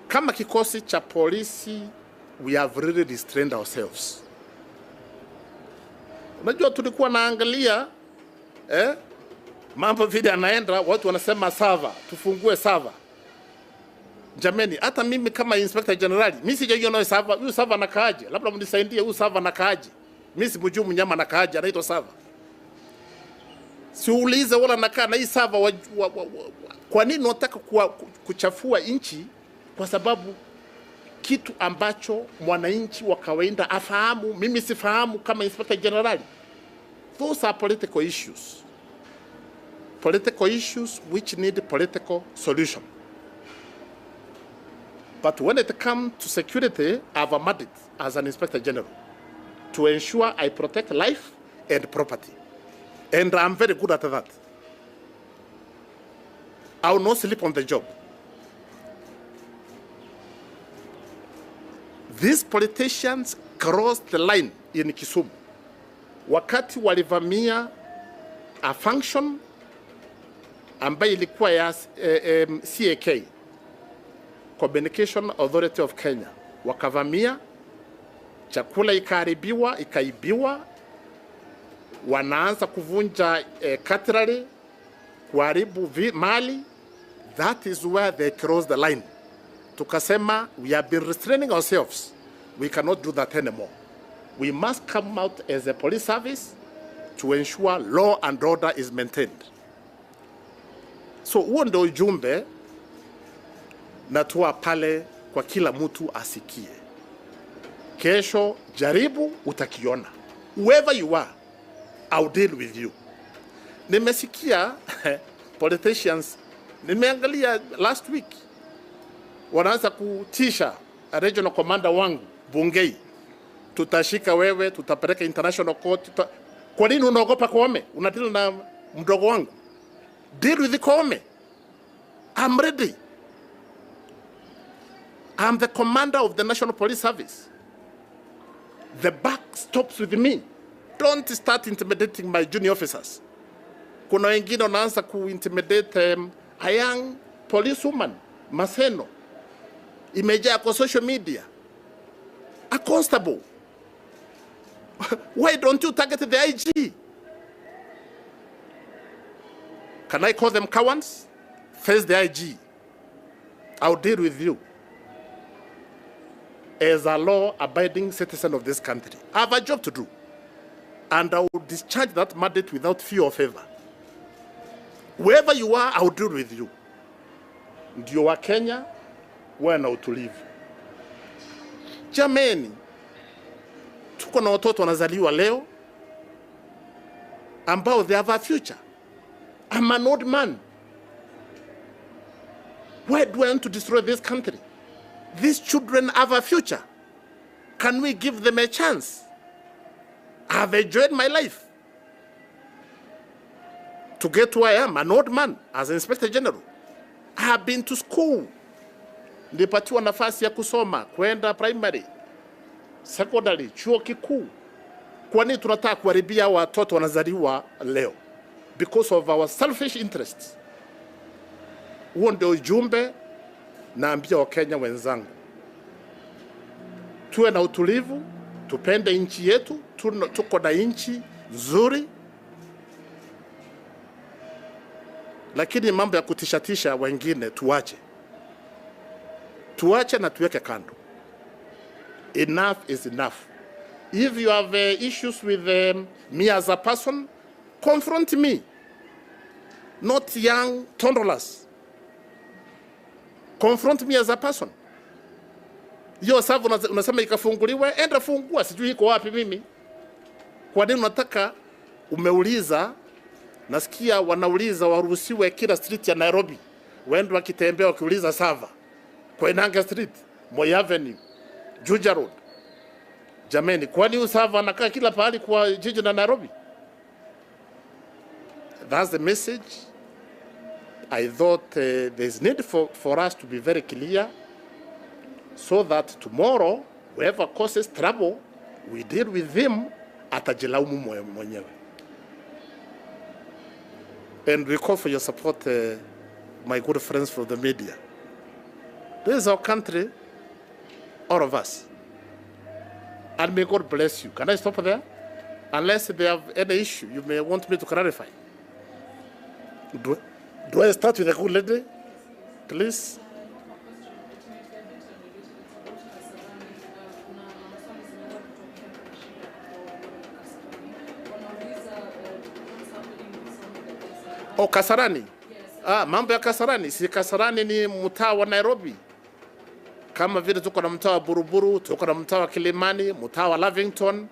Kama kikosi cha polisi, we have really restrained ourselves. Unajua tulikuwa naangalia mambo vile anaenda, watu wanasema sava, tufungue sava. Jameni, hata mimi kama Inspector General, mimi sijaiona huyu Sava anakaaje. Labda mnisaidie huyu Sava anakaaje. Mimi simjui mnyama anakaaje, anaitwa Sava. Siulize wala nakaa na hii Sava kwa nini unataka kuchafua nchi kwa sababu kitu ambacho mwananchi wa kawaida afahamu, mimi sifahamu kama Inspector General. Those are political issues. Political issues which need political solution. But when it comes to security, I have a mandate as an Inspector General to ensure I protect life and property. And I'm very good at that. I will not sleep on the job. These politicians crossed the line in Kisumu. Wakati walivamia a function ambayo ilikuwa ya CAK, Communication Authority of Kenya. Wakavamia, chakula ikaibiwa, wanaanza kuvunja cutlery, kuharibu mali. That is where they crossed the line. Tukasema, we have been restraining ourselves. We cannot do that anymore. We must come out as a police service to ensure law and order is maintained. So huo ndio ujumbe natoa pale kwa kila mtu asikie. Kesho jaribu utakiona. Whoever you are, I'll deal with you. Nimesikia politicians, nimeangalia last week, wanaanza kutisha regional commander wangu Bungei, tutashika wewe, tutapeleka international court. Kwa nini unaogopa Koome? Unadeal na mdogo wangu. Deal with the Koome. I'm ready. I'm the commander of the National Police Service. The buck stops with me. Don't start intimidating my junior officers. Kuna wengine wanaanza intimidate a young policewoman, Maseno. Imejaa kwa social media. A constable. Why don't you target the IG? Can I call them cowards? Face the IG. I'll deal with you as a law-abiding citizen of this country. I have a job to do, and I will discharge that mandate without fear or favor. Wherever you are, I will deal with you. Ndio wa Kenya wawe na utulivu. Jameni, tuko na watoto wanazaliwa leo ambao they have a future. I'm an old man. Why do I want to destroy this country? These children have a future. Can we give them a chance? I have enjoyed my life to get where I am, an old man, as an Inspector General. I have been to school. Nilipatiwa nafasi ya kusoma, kwenda primary, secondary, chuo kikuu. Kwa nini tunataka kuharibia watoto wanazaliwa leo? Because of our selfish interests. Huo ndio ujumbe naambia Wakenya wenzangu. Tuwe na utulivu, tupende nchi yetu, tuko na nchi nzuri. Lakini mambo ya kutishatisha wengine tuache. Tuache na tuweke kando. Enough is enough. If you have issues with me as a person, confront me. Not young toddlers. Confront me as a person. Hiyo sababu unasema ikafunguliwe, enda fungua, sijui iko wapi mimi. Kwa nini unataka umeuliza? Nasikia wanauliza waruhusiwe kila street ya Nairobi. Wendo wakitembea wakiuliza Sava. Koinange Street, Moi Avenue, Juja Road. Jameni, kwani Usava anakaa kila pahali kwa jiji la Nairobi? That's the message. I thought there's need for us to be very clear so that tomorrow, whoever causes trouble, we deal with him atajilaumu mwenyewe. And we call for your support, my good friends from the media. This is our country, all of us. And may God bless you. Can I stop there? Unless they have any issue you may want me to clarify. Do I start with a good lady? Please. Oh, Kasarani. Mambo ya Kasarani. Si Kasarani ni mtaa wa Nairobi. Kama vile tuko na mtaa wa Buruburu, tuko na mtaa wa Kilimani, mtaa wa Lavington.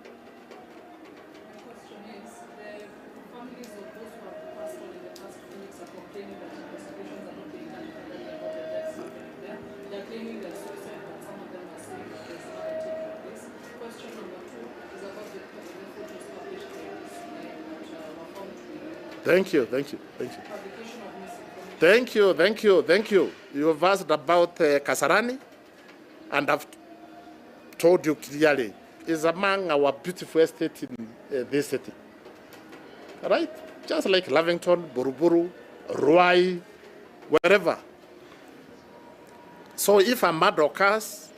Thank you. You have asked about Kasarani, and I've told you clearly, it's among our beautiful estates in this city. Right? Just like Lavington, Buruburu, Ruai, wherever. So if a murder occurs,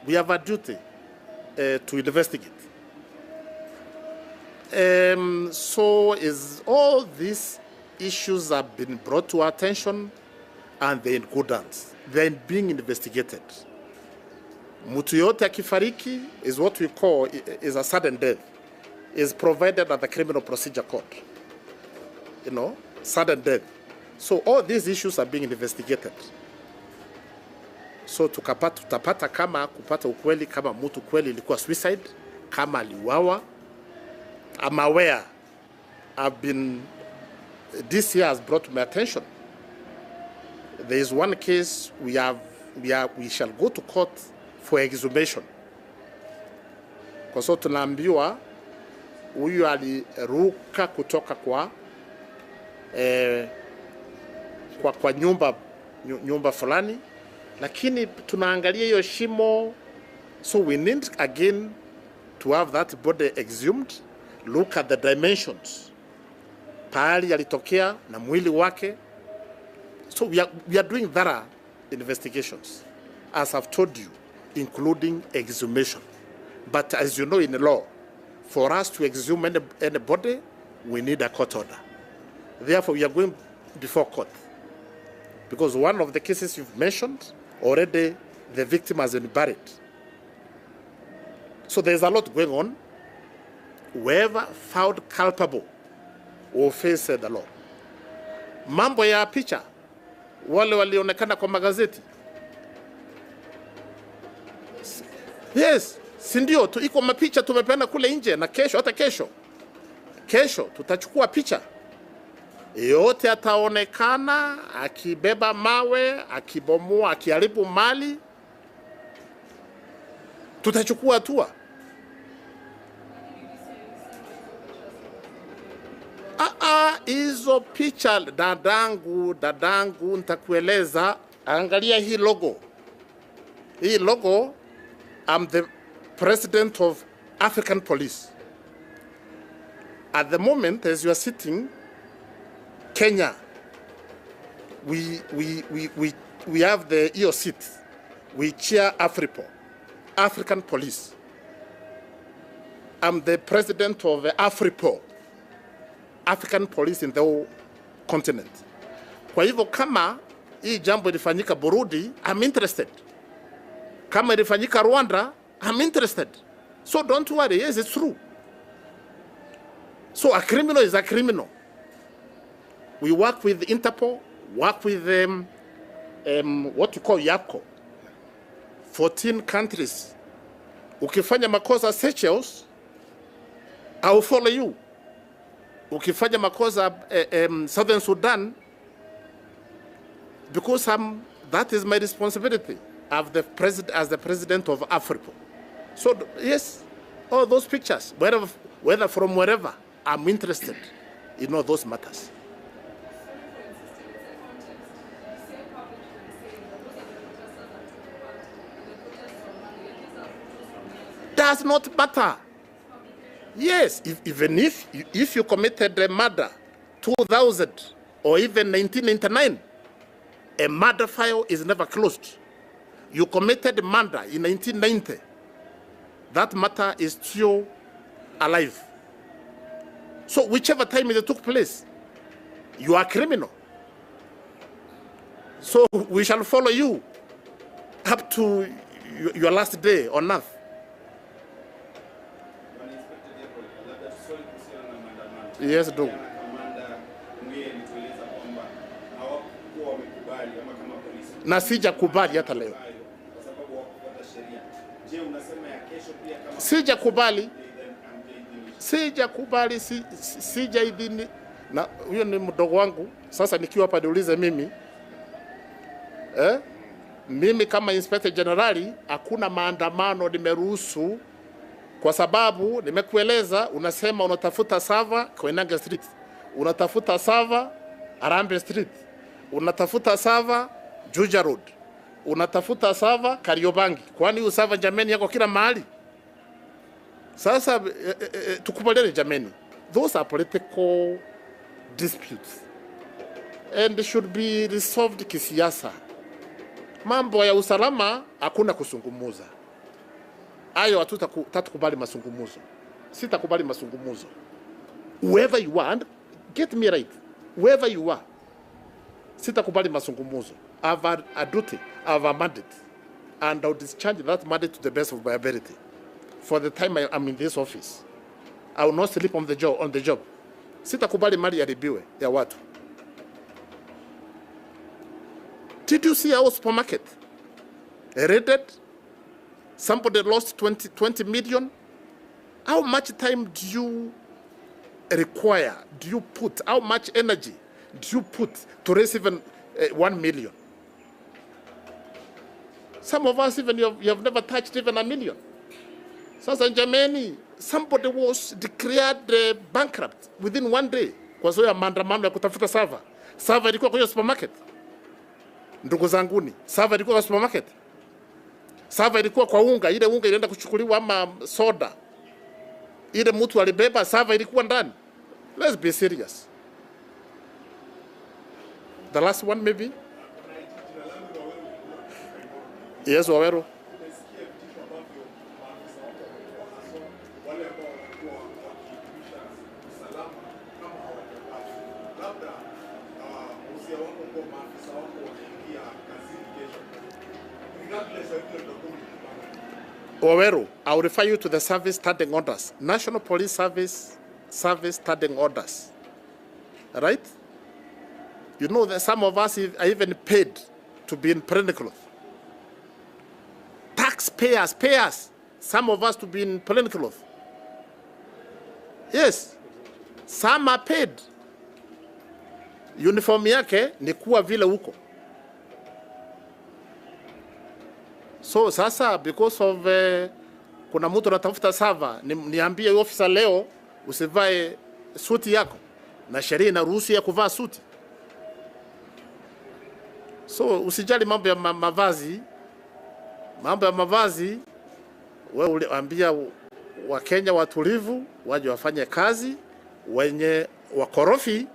we have a duty to investigate. So is all these issues have been brought to our attention, and they're in good hands. They're being investigated. Mtu yote akifariki is what we call is a sudden death, is provided at the Criminal Procedure Code. You know, sudden death. So all these issues are being investigated. So tutapata kama kupata ukweli kama mtu kweli ilikuwa suicide, kama aliuawa. I'm aware. This year has brought my attention. There is one case we shall go to court for exhumation. Kwa sababu tunaambiwa huyu aliruka kutoka kwa nyumba fulani, lakini tunaangalia hiyo shimo, so we need again to have that body exhumed. Look at the dimensions. Pahali yalitokea na mwili wake. So we are doing thorough investigations, as I've told you, including exhumation. But as you know in the law, for us to exhume any body, we need a court order. Therefore, we are going before court. Because one of the cases you've mentioned, already the victim has been buried. So there's a lot going on. Whoever found culpable will face the law. Mambo ya picha, wale walionekana kwa magazeti. Yes, si ndio tu iko mapicha tumepeana kule nje, na hata kesho tutachukua picha. Yote ataonekana akibeba mawe, akibomoa, akiharibu mali. Tutachukua hatua. Hizo picha dadangu nitakueleza. Angalia hii logo. Hii logo, I'm the president of African Police. At the moment, as you are sitting, Kenya, we have the EO seat. We chair African Police. I'm the president of Afripol, African Police in the whole continent. Kwa hivyo kama hii jambo ilifanyika Burundi, I'm interested. Kama ilifanyika Rwanda, I'm interested. So don't worry, yes, it's true. So a criminal is a criminal. We work with Interpol, work with what you call YAPCO. 14 countries. Ukifanya makosa Seychelles, I will follow you. Ukifanya makosa Southern Sudan, because that is my responsibility as the president of Africa. So yes, all those pictures, whether from wherever, I'm interested in all those matters. Does not matter. Yes, even if you committed a murder 2000 or even 1999, a murder file is never closed. You committed murder in 1990, that matter is still alive. So whichever time it took place, you are a criminal. So we shall follow you up to your last day on earth. Yes, do. na sijakubali hata leo. Sijakubali, sijaidhini. Na huyo ni mdogo wangu. Sasa nikiwa hapa niulize mimi, mimi kama Inspector Generali, hakuna maandamano nimeruhusu, kwa sababu nimekueleza. Unasema unatafuta server Koinange Street, unatafuta server Arambe Street, unatafuta server Juja Road, unatafuta server Kariobangi. Kwani hiyo server jameni yako kila mahali? Sasa tukubaliane jameni, those are political disputes and they should be resolved kisiasa. Mambo ya usalama hakuna kusungumuza. Ayo hatutakubali masungumuzo. Sitakubali masungumuzo. Whoever you are, get me right. Whoever you are, sitakubali masungumuzo. I have a duty, I have a mandate, and I'll discharge that mandate to the best of my ability. For the time I'm in this office, I will not sleep on the job. Sitakubali mali yaribiwe ya watu. Did you see our supermarket raided? Somebody lost 20 million. How much time do you require? Do you put? How much energy do you put to raise even 1 million? Some of us even you have never touched even 1 million. Sasa jameni, somebody was declared bankrupt within 1 day kwa sababu ya maandamano ya kutafuta server. Server ilikuwa kwa supermarket. Ndugu zanguni, server ilikuwa kwa supermarket. Server ilikuwa kwa unga, ile unga ilienda kuchukuliwa ama soda. Ile mtu alibeba, server ilikuwa ndani. Let's be serious. The last one maybe? Yes, Wawero. Wawero, I will refer you to the service standing orders. National Police Service standing orders. Right? You know that some of us are even paid to be in plain clothes. Taxpayers pay us, some of us, to be in plain clothes. Yes. Some are paid. Uniform yake ni kuwa vile huko. So sasa because of kuna mtu anatafuta server, niambie officer leo usivae suti yako, na sheria inaruhusu ya kuvaa suti. So usijali mambo ya mavazi. Mambo ya mavazi, wewe uliambia Wakenya watulivu waje wafanye kazi, wenye wakorofi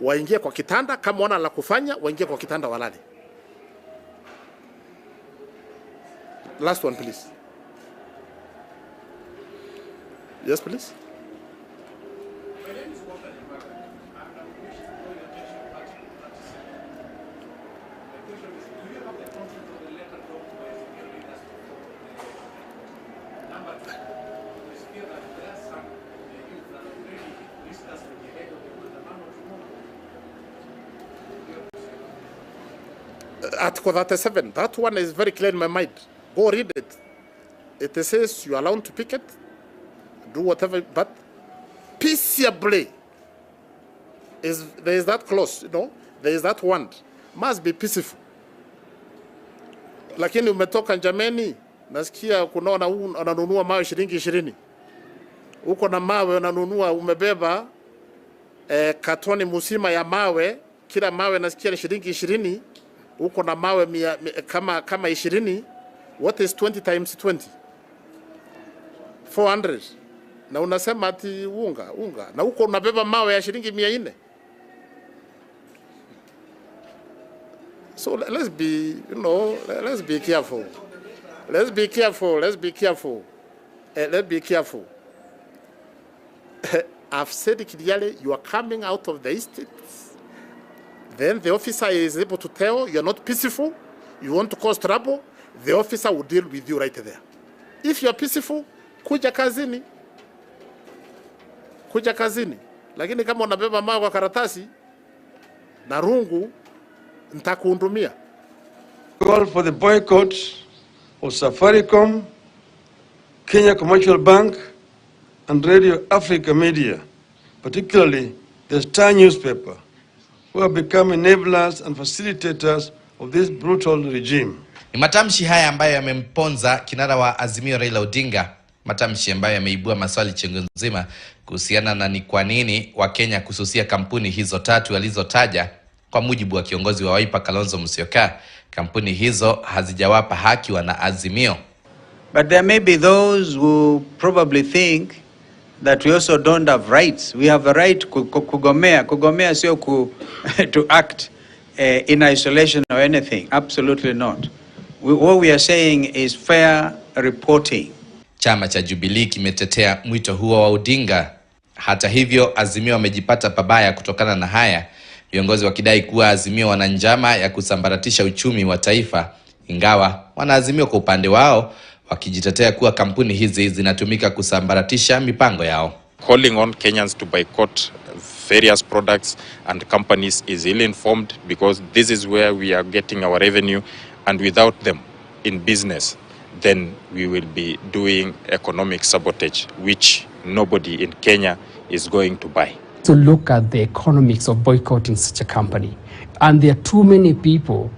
waingie kwa kitanda, kama wana la kufanya waingie kwa kitanda walale. Last one please. Yes please. Article 37, that one is very clear in my mind. Go read it. It says you are allowed to picket, do whatever, but peaceably. There is that clause, you know, there is that one. Must be peaceful. Lakini umetoka jameni, nasikia kunaona unanunua mawe shilingi 20. Uko na mawe unanunua, umebeba katoni musima ya mawe, kila mawe nasikia ni shilingi 20. Uko na mawe kama 20. What is 20 times 20? 400. Na unasema ati unga. Na uko unabeba mawe ya shilingi 400. So let's be, let's be careful. Let's be careful. I've said it clearly, you are coming out of the estate. Then the officer is able to tell you're not peaceful, you want to cause trouble, the officer will deal with you right there. If you're peaceful, kuja kazini. Lakini kama unabeba mawe kwa karatasi na rungu nitakuhudumia. Call for the boycott of Safaricom, Kenya Commercial Bank, and Radio Africa Media, particularly the Star newspaper, who have become enablers and facilitators of this brutal regime. Ni matamshi haya ambayo yamemponza kinara wa Azimio Raila Odinga, matamshi ambayo yameibua maswali chungu nzima kuhusiana na ni kwa nini Wakenya kususia kampuni hizo tatu alizotaja. Kwa mujibu wa kiongozi wa Wiper Kalonzo Musyoka, kampuni hizo hazijawapa haki wana Azimio. But there may be those who probably think that we also don't have rights. We have a right kugomea. Kugomea sio to act in isolation or anything. Absolutely not. What we are saying is fair reporting. Chama cha Jubilee kimetetea mwito huo wa Odinga. Hata hivyo, Azimio wamejipata pabaya kutokana na haya, viongozi wakidai kuwa Azimio wana njama ya kusambaratisha uchumi wa taifa, ingawa wana Azimio kwa upande wao wakijitetea kuwa kampuni hizi zinatumika kusambaratisha mipango yao. Calling on Kenyans to boycott various products and companies is ill-informed, because this is where we are getting our revenue, and without them in business, then we will be doing economic sabotage, which nobody in Kenya is going to buy. To look at the economics of boycotting such a company, and there are too many people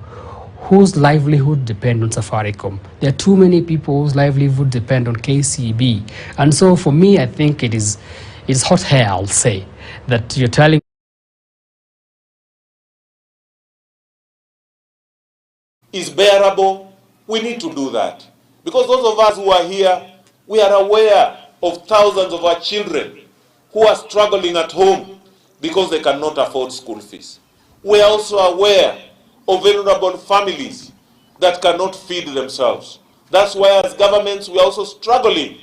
whose livelihood depend on Safaricom. There are too many people whose livelihood depend on KCB. And so for me, I think it's hot hair, I'll say, that you're telling is bearable. We need to do that. Because those of us who are here, we are aware of thousands of our children who are struggling at home because they cannot afford school fees. We are also aware of vulnerable families that cannot feed themselves. That's why as governments we are also struggling